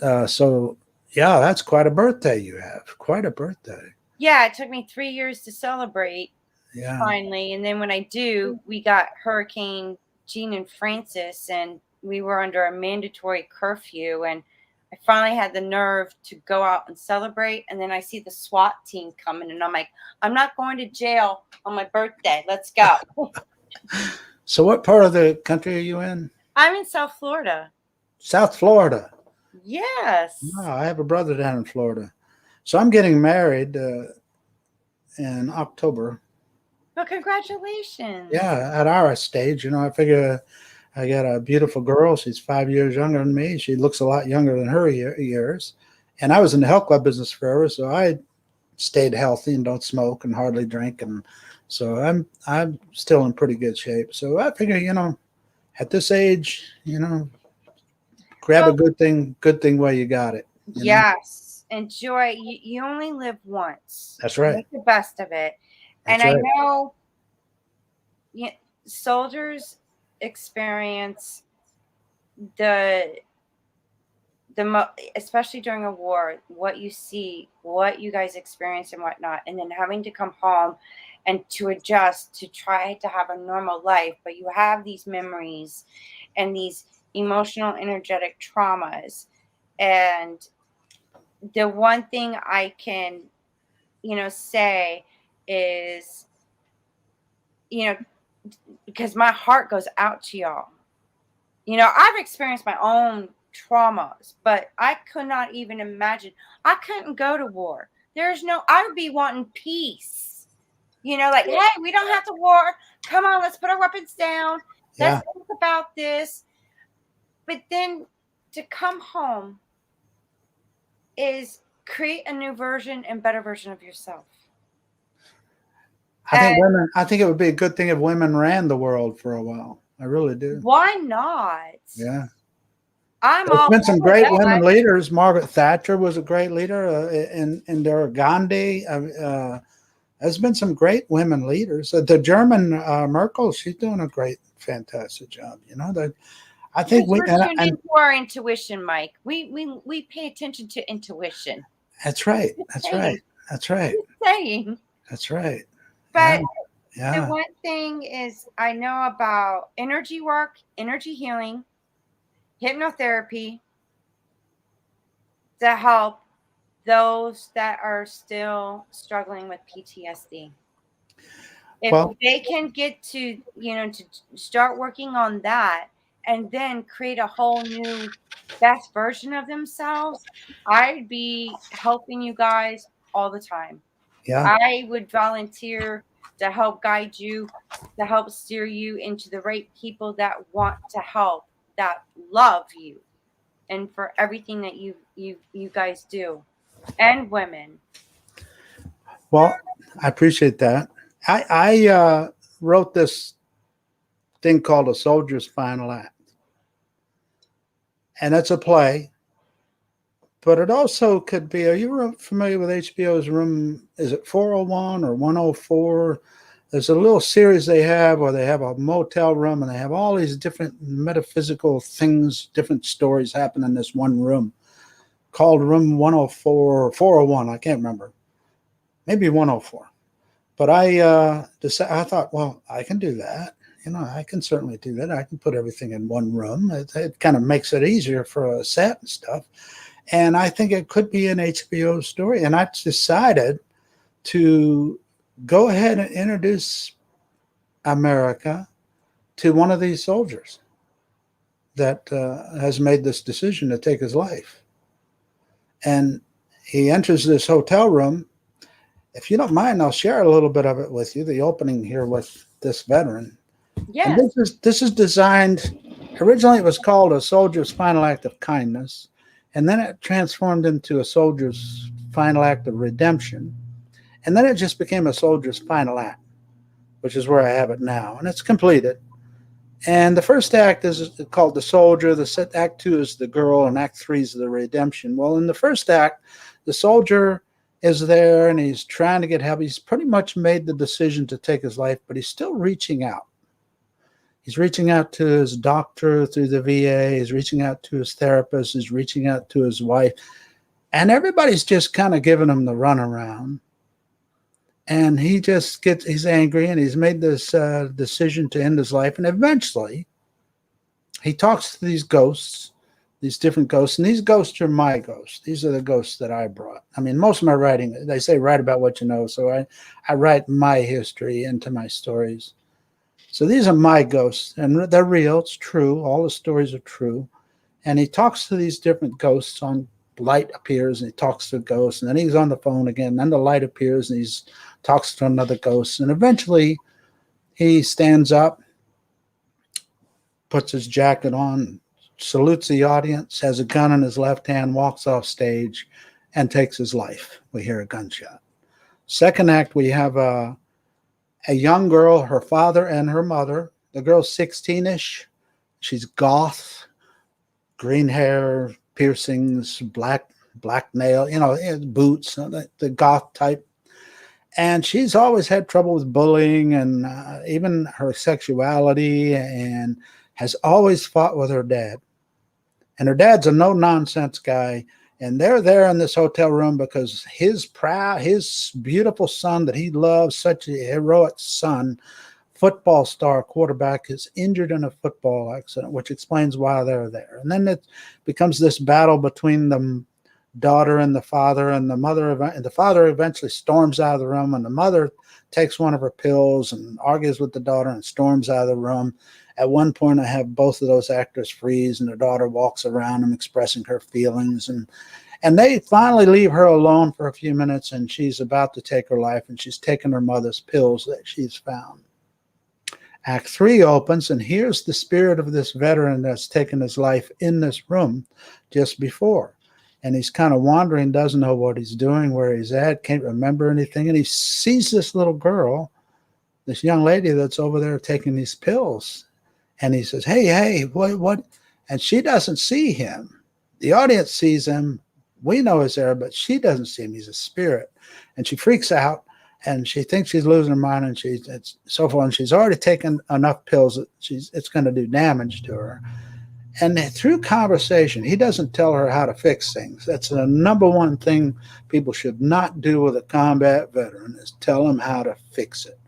yeah, that's quite a birthday you have. Quite a birthday. Yeah, it took me 3 years to celebrate Yeah. finally. And then when I do, we got Hurricane Gene and Francis, and we were under a mandatory curfew. And I finally had the nerve to go out and celebrate. And then I see the SWAT team coming, and I'm like, I'm not going to jail on my birthday. Let's go. So what part of the country are you in? I'm in South Florida. South Florida. Yes. Wow, I have a brother down in Florida. So I'm getting married in October. Well, congratulations. Yeah, at our stage, I figure I got a beautiful girl. She's 5 years younger than me. She looks a lot younger than her years. And I was in the health club business forever, so I stayed healthy and don't smoke and hardly drink. And so I'm still in pretty good shape. So I figure, at this age, grab a good thing while you got it. Yes. Enjoy. You only live once. That's right. Make the best of it. That's and right. I know soldiers experience especially during a war, what you see, what you guys experience and whatnot, and then having to come home and to adjust to try to have a normal life, but you have these memories and these emotional, energetic traumas. And the one thing I can, say is, because my heart goes out to y'all. I've experienced my own traumas, but I could not even imagine. I couldn't go to war. I would be wanting peace. Hey, we don't have to war. Come on, let's put our weapons down. Let's think about this. But then to come home is create a new version and better version of yourself. I think it would be a good thing if women ran the world for a while. I really do. Why not? Yeah. I'm There's all been some for great that. women leaders. Margaret Thatcher was a great leader. Indira Gandhi. There's been some great women leaders. The German Merkel, she's doing a great, fantastic job. You know, that I think we're tuned into our intuition, Mike. We pay attention to intuition. That's right. That's right. That's right. Saying. That's right. But yeah. the one thing is, I know about energy work, energy healing, hypnotherapy to help those that are still struggling with PTSD. If they can get to, to start working on that and then create a whole new best version of themselves, I'd be helping you guys all the time. Yeah. I would volunteer to help guide you, to help steer you into the right people that want to help, that love you, and for everything that you guys do, and women. Well, I appreciate that. I wrote this thing called A Soldier's Final Act. And it's a play, but it also could be, are you familiar with HBO's Room, is it 401 or 104? There's a little series they have where they have a motel room and they have all these different metaphysical things, different stories happen in this one room called Room 104 or 401. I can't remember. Maybe 104. But I thought, well, I can do that. You know, I can certainly do that. I can put everything in one room. It kind of makes it easier for a set and stuff. And I think it could be an HBO story. And I decided to go ahead and introduce America to one of these soldiers that has made this decision to take his life. And he enters this hotel room. If you don't mind, I'll share a little bit of it with you, the opening here with this veteran. Yes. And this is designed, originally it was called A Soldier's Final Act of Kindness, and then it transformed into A Soldier's Final Act of Redemption, and then it just became A Soldier's Final Act, which is where I have it now, and it's completed. And the first act is called The Soldier, Act 2 is the girl, and Act 3 is the redemption. Well, in the first act, the soldier is there, and he's trying to get help. He's pretty much made the decision to take his life, but he's still reaching out. He's reaching out to his doctor through the VA. He's reaching out to his therapist. He's reaching out to his wife. And everybody's just kind of giving him the runaround. And he's angry, and he's made this decision to end his life. And eventually, he talks to these ghosts, these different ghosts. And these ghosts are my ghosts. These are the ghosts that I brought. I mean, most of my writing, they say write about what you know. So I write my history into my stories. So these are my ghosts, and they're real. It's true. All the stories are true. And he talks to these different ghosts. On light appears, and he talks to ghosts, and then he's on the phone again. And then the light appears, and he talks to another ghost. And eventually, he stands up, puts his jacket on, salutes the audience, has a gun in his left hand, walks off stage, and takes his life. We hear a gunshot. Second act, we have a young girl, her father and her mother. The girl's 16-ish. She's goth, green hair, piercings, black nail, boots, the goth type. And she's always had trouble with bullying and even her sexuality, and has always fought with her dad. And her dad's a no-nonsense guy. And they're there in this hotel room because his beautiful son that he loves, such a heroic son, football star quarterback, is injured in a football accident, which explains why they're there. And then it becomes this battle between the daughter and the father, and the mother. And the father eventually storms out of the room, and the mother takes one of her pills and argues with the daughter and storms out of the room. At one point, I have both of those actors freeze, and the daughter walks around him expressing her feelings. And they finally leave her alone for a few minutes, and she's about to take her life, and she's taken her mother's pills that she's found. Act 3 opens, and here's the spirit of this veteran that's taken his life in this room just before. and he's kind of wandering, doesn't know what he's doing, where he's at, can't remember anything. And he sees this little girl, this young lady that's over there taking these pills. And he says, hey, what? And she doesn't see him. The audience sees him. We know he's there, but she doesn't see him. He's a spirit. And she freaks out, and she thinks she's losing her mind, and it's so forth. And she's already taken enough pills that it's going to do damage to her. And through conversation, he doesn't tell her how to fix things. That's the number one thing people should not do with a combat veteran, is tell them how to fix it.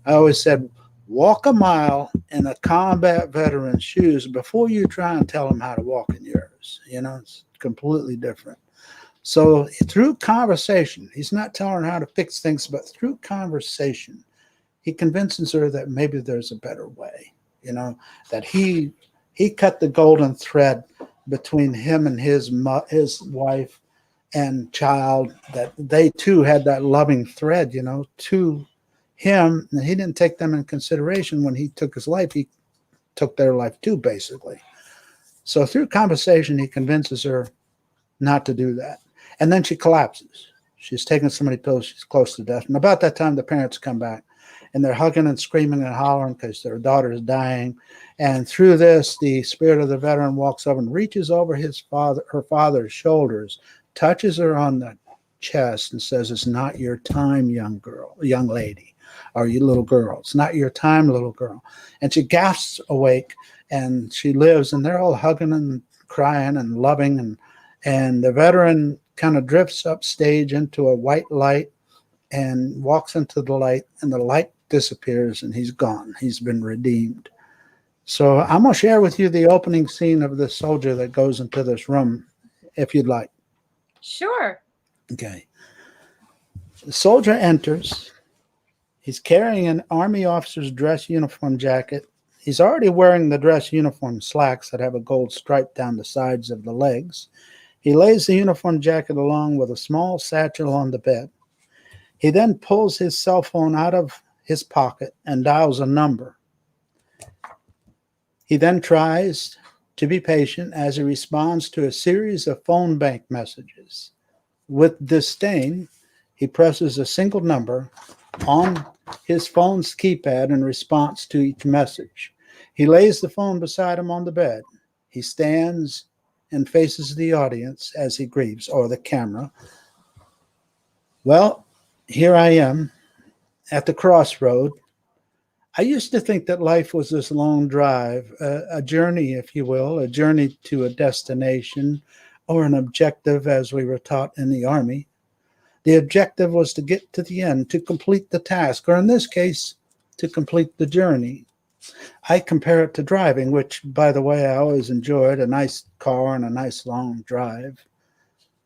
I always said, walk a mile in a combat veteran's shoes before you try and tell them how to walk in yours. It's completely different. So through conversation, he's not telling her how to fix things, but through conversation, he convinces her that maybe there's a better way, that he cut the golden thread between him and his wife and child, that they too had that loving thread, to him. And he didn't take them in consideration when he took his life. He took their life too, basically. So through conversation, he convinces her not to do that. And then she collapses. She's taken so many pills, she's close to death. And about that time, the parents come back, and they're hugging and screaming and hollering because their daughter is dying. And through this, the spirit of the veteran walks over and reaches over her father's shoulders, touches her on the chest, and says, "It's not your time, young lady, or you little girl. It's not your time, little girl." And she gasps awake, and she lives, and they're all hugging and crying and loving. And the veteran kind of drifts upstage into a white light and walks into the light, and the light disappears, and he's gone. He's been redeemed. So I'm going to share with you the opening scene of the soldier that goes into this room, if you'd like. Sure. Okay. The soldier enters. He's carrying an army officer's dress uniform jacket. He's already wearing the dress uniform slacks that have a gold stripe down the sides of the legs. He lays the uniform jacket along with a small satchel on the bed. He then pulls his cell phone out of his pocket and dials a number. He then tries to be patient as he responds to a series of phone bank messages. With disdain, he presses a single number on his phone's keypad in response to each message. He lays the phone beside him on the bed. He stands and faces the audience as he grieves, or the camera. Well, here I am at the crossroad. I used to think that life was this long drive, a journey, if you will, a journey to a destination or an objective, as we were taught in the Army. The objective was to get to the end, to complete the task, or in this case, to complete the journey. I compare it to driving, which, by the way, I always enjoyed, a nice car and a nice long drive.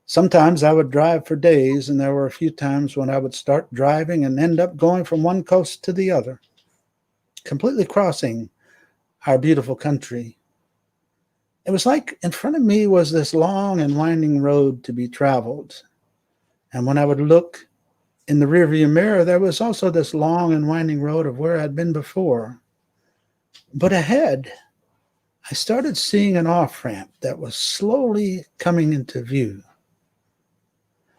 Sometimes I would drive for days, and there were a few times when I would start driving and end up going from one coast to the other, completely crossing our beautiful country. It was like in front of me was this long and winding road to be traveled. And when I would look in the rearview mirror, there was also this long and winding road of where I'd been before. But ahead, I started seeing an off-ramp that was slowly coming into view.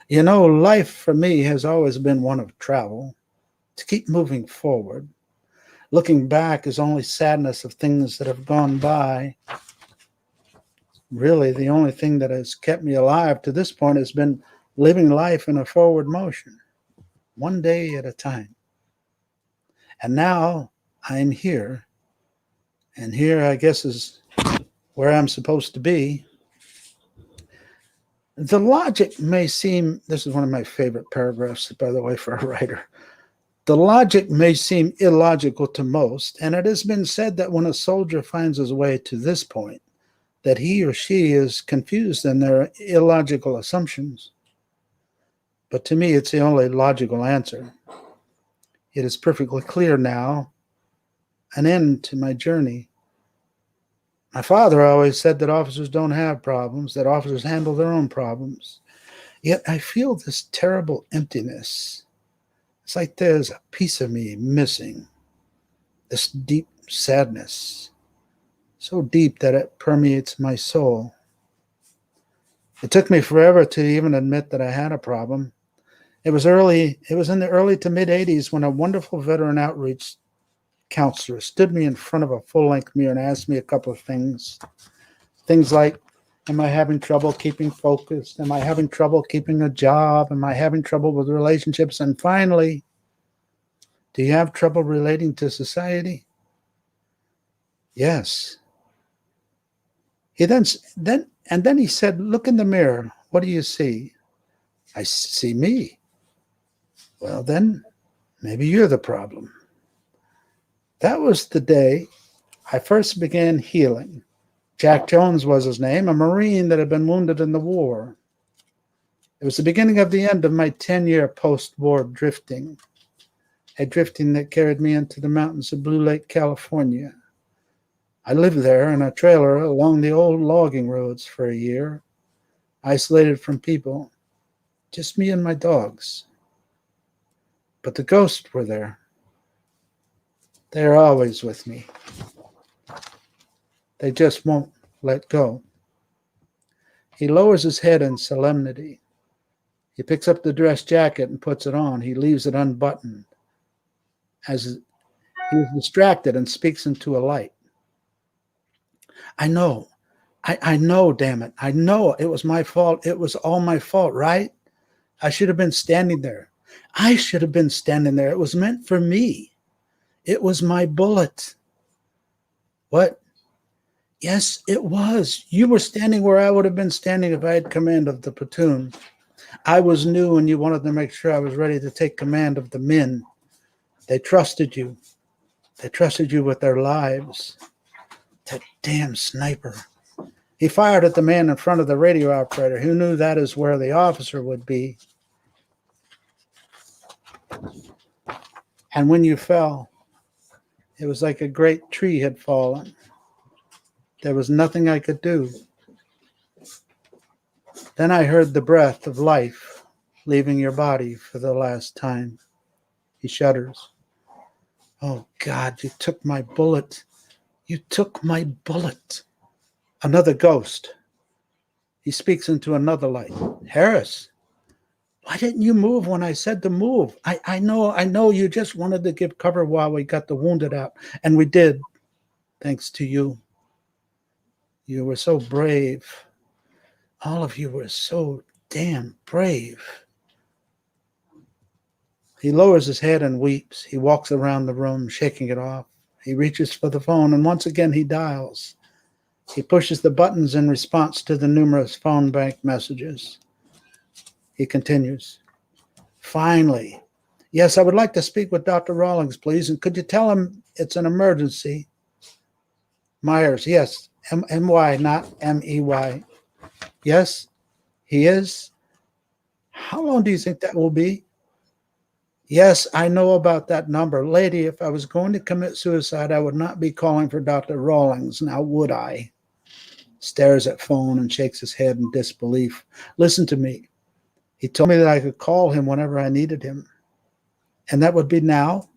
Life for me has always been one of travel, to keep moving forward. Looking back is only sadness of things that have gone by. Really, the only thing that has kept me alive to this point has been living life in a forward motion, one day at a time. And now I'm here. And here, I guess, is where I'm supposed to be. The logic may seem, this is one of my favorite paragraphs, by the way, for a writer. The logic may seem illogical to most, and it has been said that when a soldier finds his way to this point, that he or she is confused in their illogical assumptions. But to me, it's the only logical answer. It is perfectly clear now, an end to my journey. My father always said that officers don't have problems, that officers handle their own problems. Yet I feel this terrible emptiness. It's like there's a piece of me missing. This deep sadness, so deep that it permeates my soul. It took me forever to even admit that I had a problem. It was in the early to mid 80s when a wonderful veteran outreach counselor stood me in front of a full-length mirror and asked me a couple of things. Things like, am I having trouble keeping focused? Am I having trouble keeping a job? Am I having trouble with relationships? And finally, do you have trouble relating to society? Yes. Then he said, look in the mirror. What do you see? I see me. Well, then maybe you're the problem. That was the day I first began healing. Jack Jones was his name, a Marine that had been wounded in the war. It was the beginning of the end of my 10-year post-war drifting, a drifting that carried me into the mountains of Blue Lake, California. I lived there in a trailer along the old logging roads for a year, isolated from people, just me and my dogs. But the ghosts were there. They are always with me. They just won't let go. He lowers his head in solemnity. He picks up the dress jacket and puts it on. He leaves it unbuttoned as he is distracted and speaks into a light. I know, damn it. I know it was my fault. It was all my fault, right? I should have been standing there. It was meant for me. It was my bullet. What? Yes, it was. You were standing where I would have been standing if I had command of the platoon. I was new and you wanted to make sure I was ready to take command of the men. They trusted you. They trusted you with their lives. That damn sniper. He fired at the man in front of the radio operator who knew that is where the officer would be. And when you fell, it was like a great tree had fallen. There was nothing I could do. Then I heard the breath of life leaving your body for the last time. He shudders. Oh, God, you took my bullet. You took my bullet. Another ghost. He speaks into another light. Harris, why didn't you move when I said to move? I know you just wanted to give cover while we got the wounded out. And we did, thanks to you. You were so brave. All of you were so damn brave. He lowers his head and weeps. He walks around the room, shaking it off. He reaches for the phone, and once again he dials. He pushes the buttons in response to the numerous phone bank messages. He continues. Finally, yes, I would like to speak with Dr. Rawlings, please, and could you tell him it's an emergency? Myers, yes, M-Y, not M-E-Y. Yes, he is. How long do you think that will be? Yes, I know about that number. Lady, if I was going to commit suicide, I would not be calling for Dr. Rawlings, now would I? Stares at phone and shakes his head in disbelief. Listen to me. He told me that I could call him whenever I needed him. And that would be now?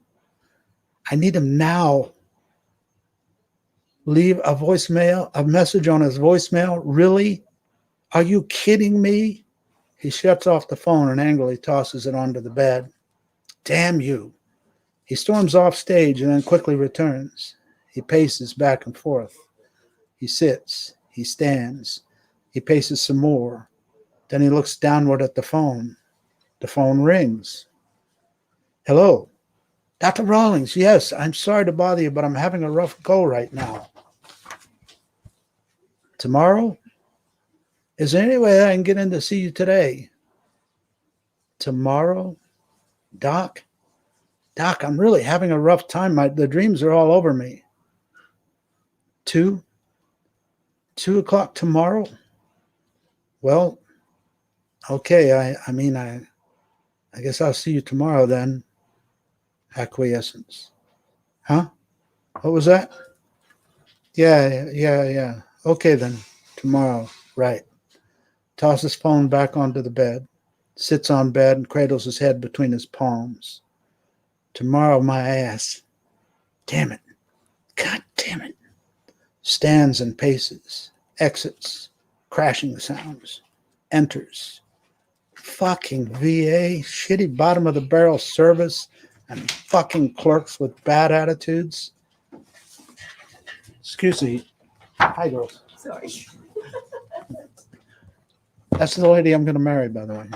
I need him now. Leave a voicemail, a message on his voicemail? Really? Are you kidding me? He shuts off the phone and angrily tosses it onto the bed. Damn you. He storms off stage and then quickly returns. He paces back and forth. He sits. He stands. He paces some more. Then he looks downward at the phone. The phone rings. Hello. Dr. Rawlings, yes, I'm sorry to bother you, but I'm having a rough go right now. Tomorrow? Is there any way I can get in to see you today? Tomorrow? Doc, I'm really having a rough time. The dreams are all over me. 2 o'clock tomorrow? Well, okay. I guess I'll see you tomorrow then. Acquiescence. Huh? What was that? Yeah. Okay then. Tomorrow. Right. Tosses phone back onto the bed. Sits on bed and cradles his head between his palms. Tomorrow, my ass. Damn it. God damn it. Stands and paces. Exits. Crashing sounds. enters. Fucking VA, shitty bottom of the barrel service, and fucking clerks with bad attitudes. Excuse me. Hi, girls. Sorry. That's the lady I'm going to marry, by the way.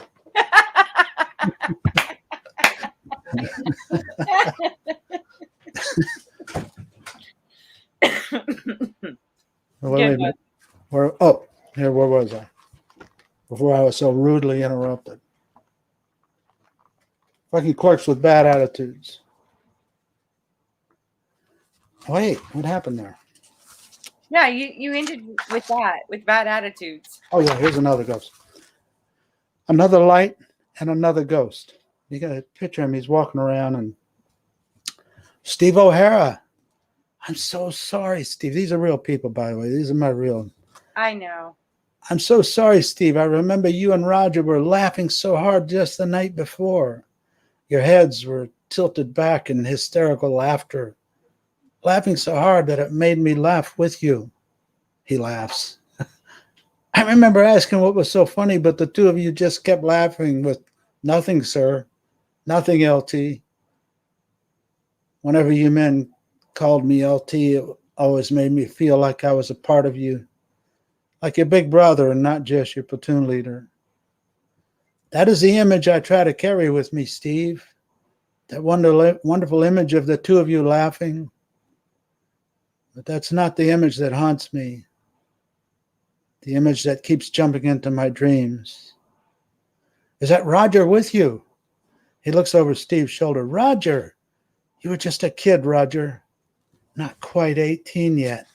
Wait a minute. Where was I? Before I was so rudely interrupted. Fucking clerks with bad attitudes. Wait, what happened there? Yeah, you ended with that, with bad attitudes. Oh, yeah, here's another ghost. Another light and another ghost. You got to picture him. He's walking around and Steve O'Hara. I'm so sorry, Steve. These are real people, by the way. These are my real. I know. I'm so sorry, Steve. I remember you and Roger were laughing so hard just the night before. Your heads were tilted back in hysterical laughter. Laughing so hard that it made me laugh with you. He laughs. I remember asking what was so funny, but the two of you just kept laughing with nothing, sir. Nothing, LT. Whenever you men called me LT, it always made me feel like I was a part of you. Like your big brother and not just your platoon leader. That is the image I try to carry with me, Steve. That wonderful image of the two of you laughing. But that's not the image that haunts me. The image that keeps jumping into my dreams. Is that Roger with you? He looks over Steve's shoulder. Roger, you were just a kid, Roger. Not quite 18 yet.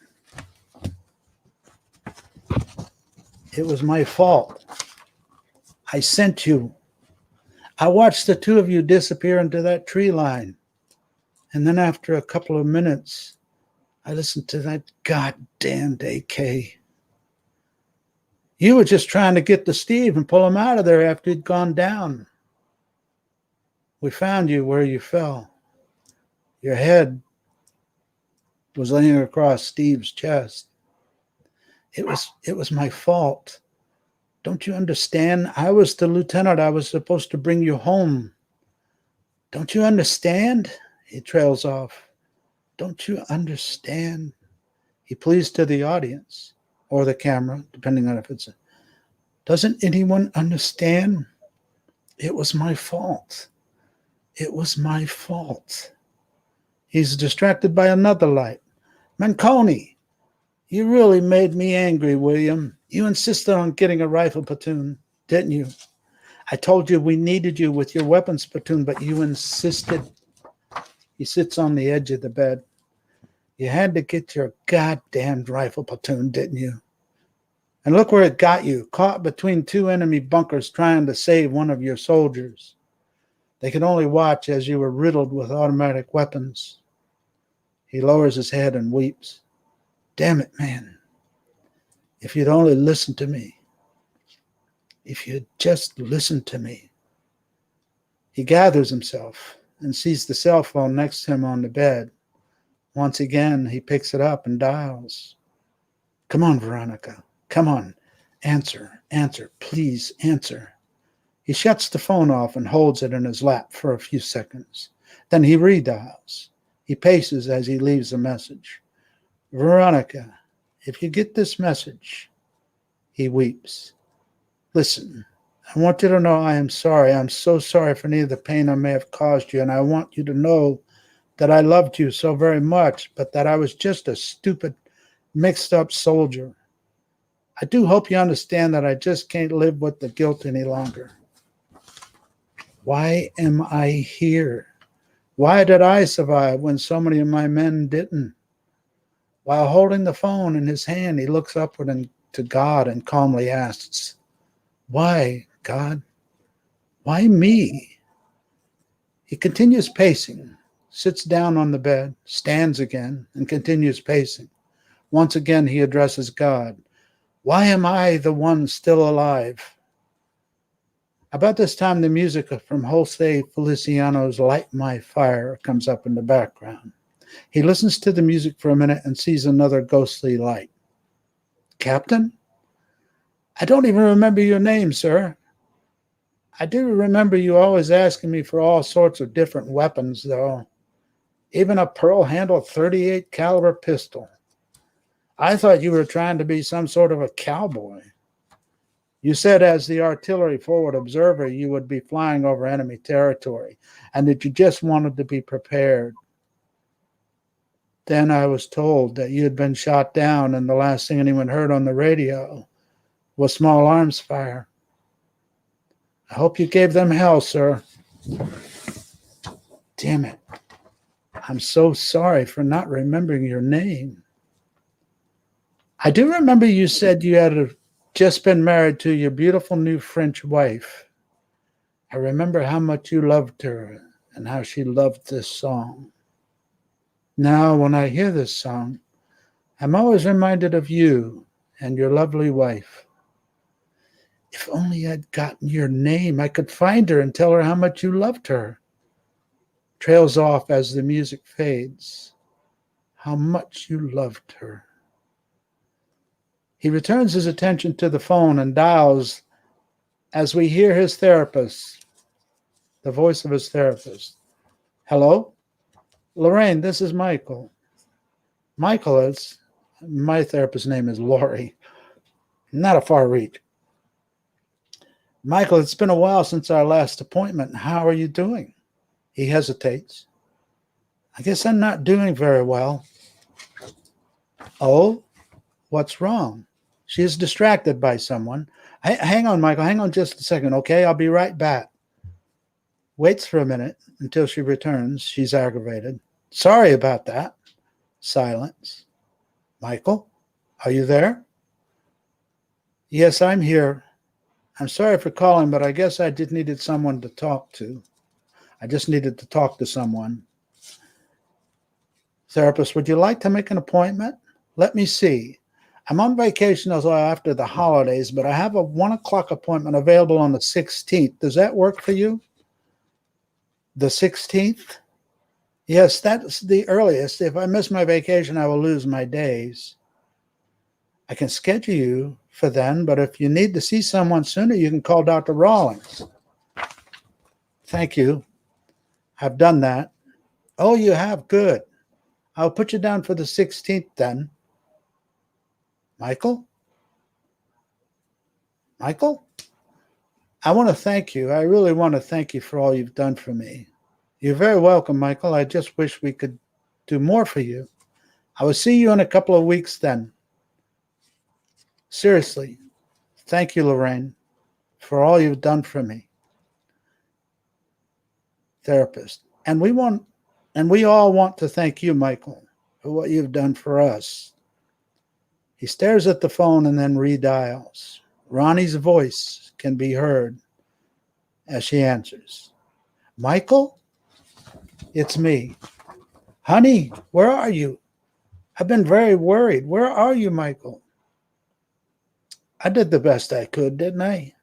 It was my fault. I sent you. I watched the two of you disappear into that tree line. And then after a couple of minutes, I listened to that goddamned AK. You were just trying to get to Steve and pull him out of there after he'd gone down. We found you where you fell. Your head was laying across Steve's chest. It was my fault. Don't you understand? I was the lieutenant. I was supposed to bring you home. Don't you understand? He trails off. Don't you understand? He pleads to the audience or the camera, depending on if it's doesn't anyone understand? It was my fault. It was my fault. He's distracted by another light. Manconi, you really made me angry, William. You insisted on getting a rifle platoon, didn't you? I told you we needed you with your weapons platoon, but you insisted. He sits on the edge of the bed. You had to get your goddamn rifle platoon, didn't you? And look where it got you, caught between two enemy bunkers trying to save one of your soldiers. They could only watch as you were riddled with automatic weapons. He lowers his head and weeps. Damn it, man. If you'd only listened to me. If you'd just listened to me. He gathers himself and sees the cell phone next to him on the bed. Once again, he picks it up and dials. Come on, Veronica. Come on. Answer. Please answer. He shuts the phone off and holds it in his lap for a few seconds. Then he redials. He paces as he leaves a message. Veronica, if you get this message, he weeps. Listen, I want you to know I am sorry. I'm so sorry for any of the pain I may have caused you, and I want you to know that I loved you so very much, but that I was just a stupid, mixed-up soldier. I do hope you understand that I just can't live with the guilt any longer. Why am I here? Why did I survive when so many of my men didn't? While holding the phone in his hand, he looks upward and to God and calmly asks, why, God? Why me? He continues pacing, sits down on the bed, stands again, and continues pacing. Once again, he addresses God. Why am I the one still alive? About this time, the music from Jose Feliciano's Light My Fire comes up in the background. He listens to the music for a minute and sees another ghostly light. Captain? I don't even remember your name, sir. I do remember you always asking me for all sorts of different weapons, though. Even a pearl-handled .38 caliber pistol. I thought you were trying to be some sort of a cowboy. You said as the artillery forward observer you would be flying over enemy territory and that you just wanted to be prepared. Then I was told that you had been shot down and the last thing anyone heard on the radio was small arms fire. I hope you gave them hell, sir. Damn it. I'm so sorry for not remembering your name. I do remember you said you had just been married to your beautiful new French wife. I remember how much you loved her and how she loved this song. Now, when I hear this song, I'm always reminded of you and your lovely wife. If only I'd gotten your name, I could find her and tell her how much you loved her. Trails off as the music fades. How much you loved her. He returns his attention to the phone and dials as we hear his therapist, the voice of his therapist. Hello? Lorraine, this is Michael. Michael is, my therapist's name is Lori. Not a far reach. Michael, it's been a while since our last appointment. How are you doing? He hesitates. I guess I'm not doing very well. Oh, what's wrong? She is distracted by someone. Hang on, Michael. Hang on just a second, okay? I'll be right back. Waits for a minute until she returns. She's aggravated. Sorry about that. Silence. Michael, are you there? Yes, I'm here. I'm sorry for calling, but I guess I just needed someone to talk to. I just needed to talk to someone. Therapist, would you like to make an appointment? Let me see. I'm on vacation until after the holidays, but I have a 1 o'clock appointment available on the 16th. Does that work for you? The 16th? Yes, that's the earliest. If I miss my vacation, I will lose my days. I can schedule you for then, but if you need to see someone sooner, you can call Dr. Rawlings. Thank you. I've done that. Oh, you have? Good. I'll put you down for the 16th then. Michael? Michael? I want to thank you. I really want to thank you for all you've done for me. You're very welcome, Michael. I just wish we could do more for you. I will see you in a couple of weeks then. Seriously, thank you, Lorraine, for all you've done for me. Therapist. And we all want to thank you, Michael, for what you've done for us. He stares at the phone and then redials. Ronnie's voice can be heard as she answers. Michael? It's me. Honey, where are you? I've been very worried. Where are you, Michael? I did the best I could, didn't I?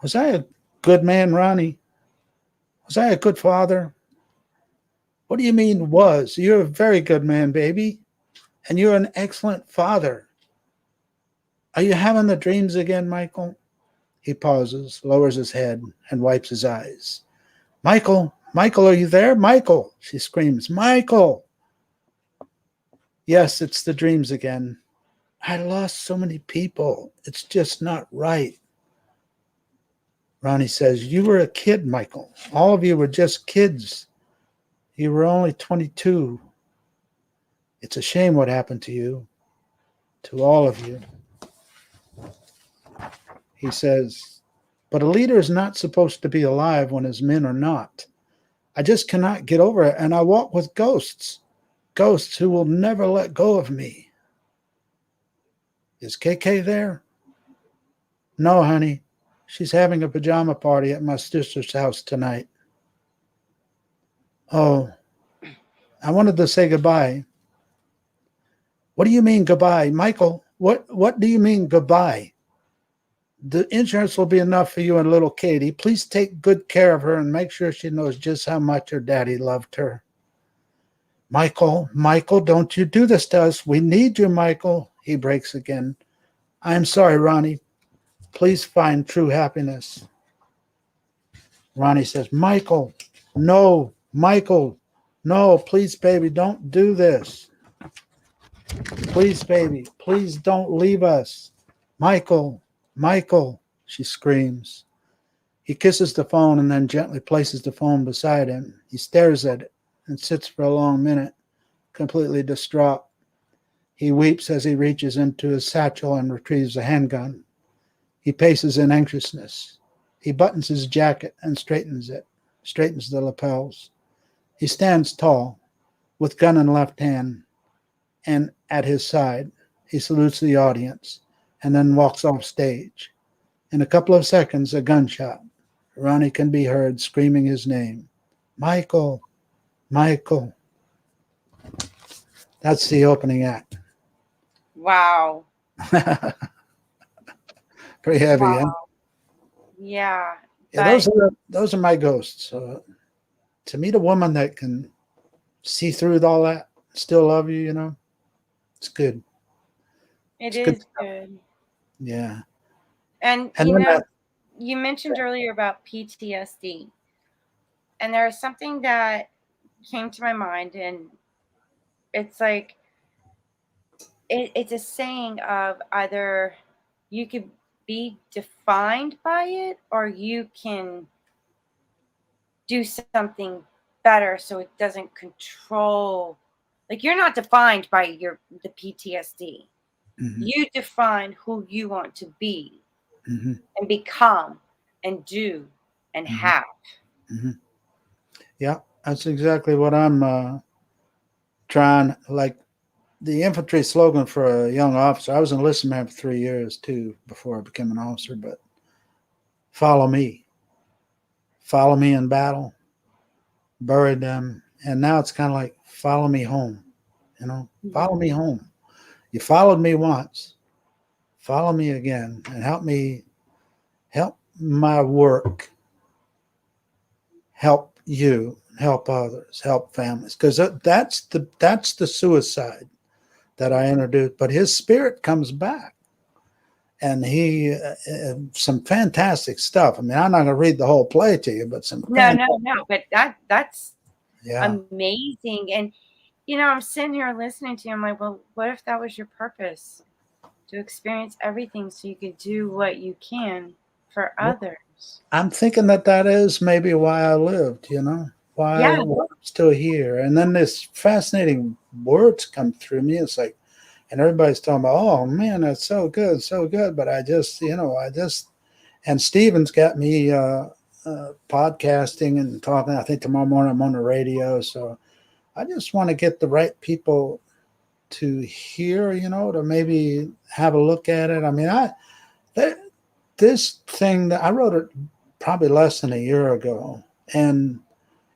Was I a good man, Ronnie? Was I a good father? What do you mean was? You're a very good man, baby. And you're an excellent father. Are you having the dreams again, Michael? He pauses, lowers his head, and wipes his eyes. Michael, Michael, are you there? Michael, she screams. Michael! Yes, it's the dreams again. I lost so many people. It's just not right. Ronnie says, you were a kid, Michael. All of you were just kids. You were only 22. It's a shame what happened to you, to all of you. He says, but a leader is not supposed to be alive when his men are not. I just cannot get over it, and I walk with ghosts who will never let go of me. Is KK there? No, honey. She's having a pajama party at my sister's house tonight. Oh, I wanted to say goodbye. What do you mean goodbye? Michael, what do you mean goodbye? The insurance will be enough for you and little Katie. Please take good care of her and make sure she knows just how much her daddy loved her. Michael, don't you do this to us. We need you, Michael. He breaks again. I'm sorry, Ronnie. Please find true happiness. Ronnie says, Michael, no, Michael, no, please, baby, don't do this. Please, baby, please don't leave us. Michael, Michael, she screams. He kisses the phone and then gently places the phone beside him. He stares at it and sits for a long minute, completely distraught. He weeps as he reaches into his satchel and retrieves a handgun. He paces in anxiousness. He buttons his jacket and straightens the lapels. He stands tall, with gun in left hand, and at his side. He salutes the audience and then walks off stage. In a couple of seconds, a gunshot. Ronnie can be heard screaming his name. Michael, Michael. That's the opening act. Wow. Pretty heavy, Wow. huh? Yeah. Yeah, those are my ghosts. To meet a woman that can see through all that, still love you, it's good. It It's is good. good. Yeah. And And then you mentioned earlier about PTSD. And there's something that came to my mind, and it's like it's a saying of either you could be defined by it or you can do something better so it doesn't control. Like, you're not defined by the PTSD. Mhm, You define who you want to be mhm, and become and do and mhm, have. mhm. Yeah, that's exactly what I'm trying. Like the infantry slogan for a young officer. I was an enlisted man for 3 years too before I became an officer. But follow me in battle, buried them, and now it's kind of like follow me home. Follow me home. You followed me once, follow me again, and help my work, help you, help others, help families, because that's the suicide that I introduced. But his spirit comes back, and he some fantastic stuff. I mean, I'm not going to read the whole play to you, but some No. But that's yeah, amazing. And I'm sitting here listening to you. I'm like, well, what if that was your purpose? To experience everything so you could do what you can for others. I'm thinking that is maybe why I lived. Why Yeah. I'm still here. And then this fascinating words come through me. It's like, and everybody's talking about, oh man, that's so good, so good. But and Steven's got me podcasting and talking. I think tomorrow morning I'm on the radio. So I just want to get the right people to hear, to maybe have a look at it. I mean, this thing that I wrote it probably less than a year ago, and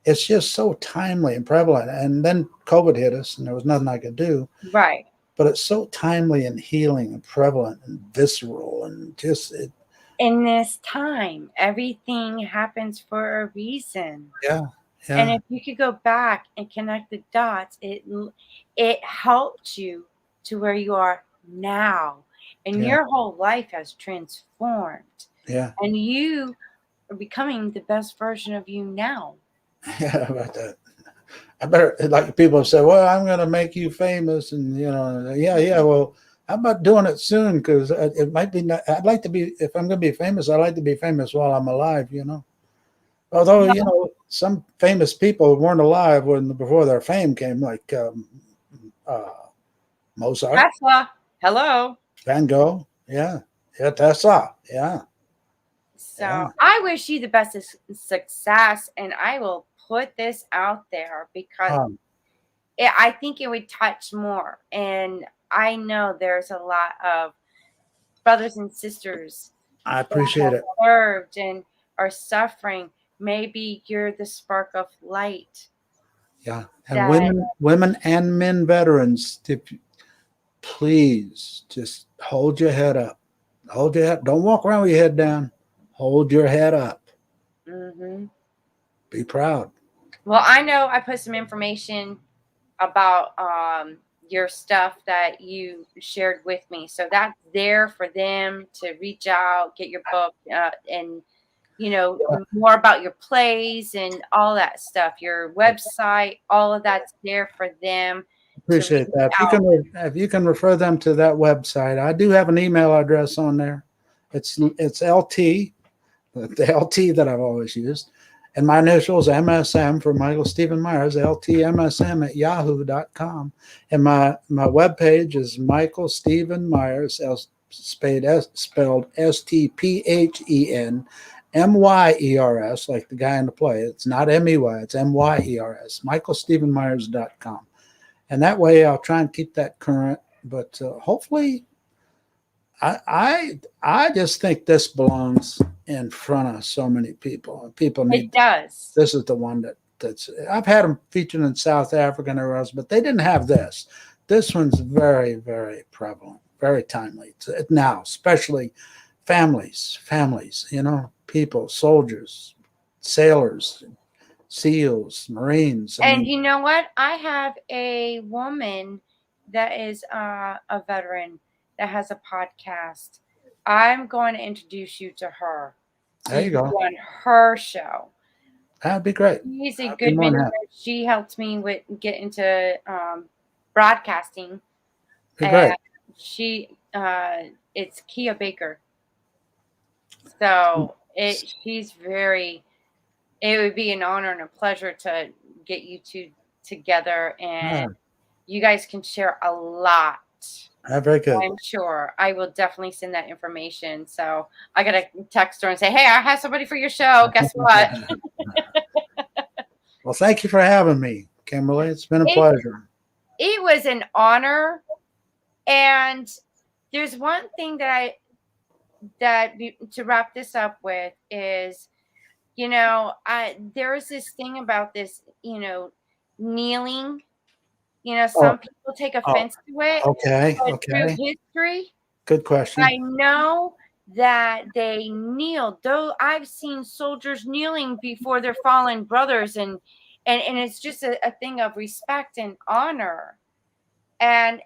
it's just so timely and prevalent. And then COVID hit us, and there was nothing I could do. Right. But it's so timely and healing and prevalent and visceral, and just In this time, everything happens for a reason. yeah. And if you could go back and connect the dots, it helped you to where you are now. And your whole life has transformed. Yeah. And you are becoming the best version of you now. Yeah, about that. I better, like people say, well, I'm going to make you famous. And, yeah. Well, how about doing it soon? Because it might be, I'd like to be, if I'm going to be famous, I'd like to be famous while I'm alive, Although, some famous people weren't alive before their fame came, like Mozart, Tesla, hello. Van Gogh. Yeah. Yeah. Tesla. Yeah. So I wish you the best of success, and I will put this out there because I think it would touch more. And I know there's a lot of brothers and sisters I appreciate it. served and are suffering. Maybe you're the spark of light. Yeah. And women and men veterans, please just hold your head up. Hold your head. Don't walk around with your head down. Hold your head up. Mm-hmm. Be proud. Well, I know I put some information about your stuff that you shared with me. So that's there for them to reach out, get your book, and more about your plays and all that stuff, your website, all of that's there for them to reach Appreciate that. out. If you can refer them to that website, I do have an email address on there. It's LT, the LT that I've always used, and my initials MSM for Michael Stephen Myers, LTMSM at yahoo.com. And my webpage is Michael Stephen Myers, spelled STPHEN MYERS, like the guy in the play. It's not MEY, it's MYERS, michaelstephenmyers.com. And that way I'll try and keep that current. But hopefully, I just think this belongs in front of so many people. People need. It does. This is the one that's. I've had them featured in South Africa and everywhere else, but they didn't have this. This one's very, very prevalent, very timely now, especially families. People, soldiers, sailors, SEALs, Marines. And you know what? I have a woman that is a veteran that has a podcast. I'm going to introduce you to her. There you go. On her show. That'd be great. She's a good mentor. She helped me get into broadcasting. Be great. It's Kia Baker. So it would be an honor and a pleasure to get you two together, and you guys can share a lot. Very good. I'm sure. I will definitely send that information. So I got to text her and say, hey, I have somebody for your show. Guess what? Well, thank you for having me, Kimberly. It's been a pleasure. It was an honor. And there's one thing that to wrap this up with is, there's this thing about this, kneeling. Some people take offense to it. Okay. But through history, good question. I know that they kneel. Though I've seen soldiers kneeling before their fallen brothers, and it's just a thing of respect and honor. And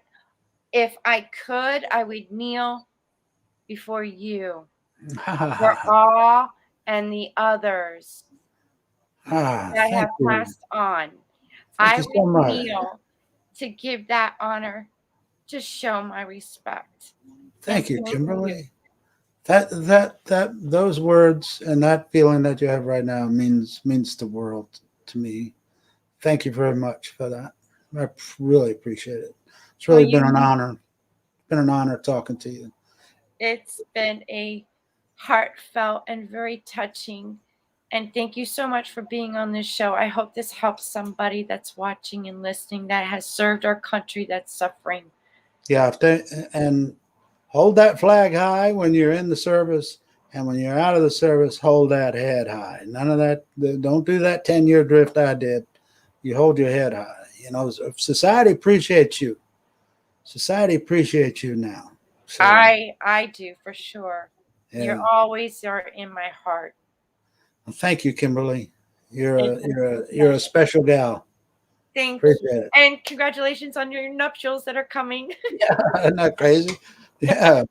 if I could, I would kneel before you for all and the others that have passed on. I would kneel to give that honor, to show my respect. Thank you, Kimberly. Those words and that feeling that you have right now means the world to me. Thank you very much for that. I really appreciate it. It's really been an honor. It's been an honor talking to you. It's been a heartfelt and very touching. And thank you so much for being on this show. I hope this helps somebody that's watching and listening that has served our country that's suffering. Yeah, and hold that flag high when you're in the service, and when you're out of the service, hold that head high. None of that. Don't do that 10-year drift I did. You hold your head high. Society appreciates you. Society appreciates you now. So, I do, for sure. Yeah. You're always in my heart. Well, thank you, Kimberly. You're a special gal. Thank you. It. And congratulations on your nuptials that are coming. Yeah, isn't that crazy? Yeah.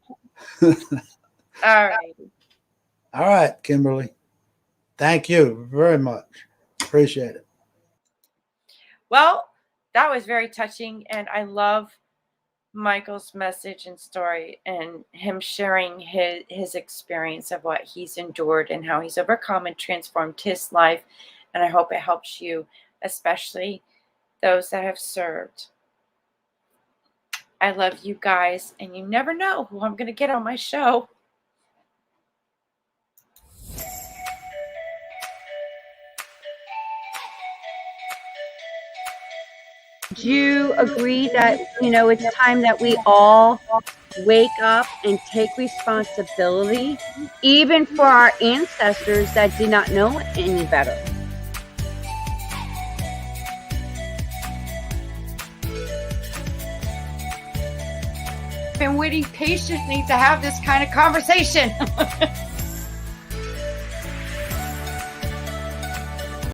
All right. All right, Kimberly. Thank you very much. Appreciate it. Well, that was very touching, and I love Michael's message and story, and him sharing his experience of what he's endured and how he's overcome and transformed his life. And I hope it helps you, especially those that have served. I love you guys, and you never know who I'm going to get on my show. Do you agree that, it's time that we all wake up and take responsibility, even for our ancestors that did not know any better? Been waiting patiently to have this kind of conversation.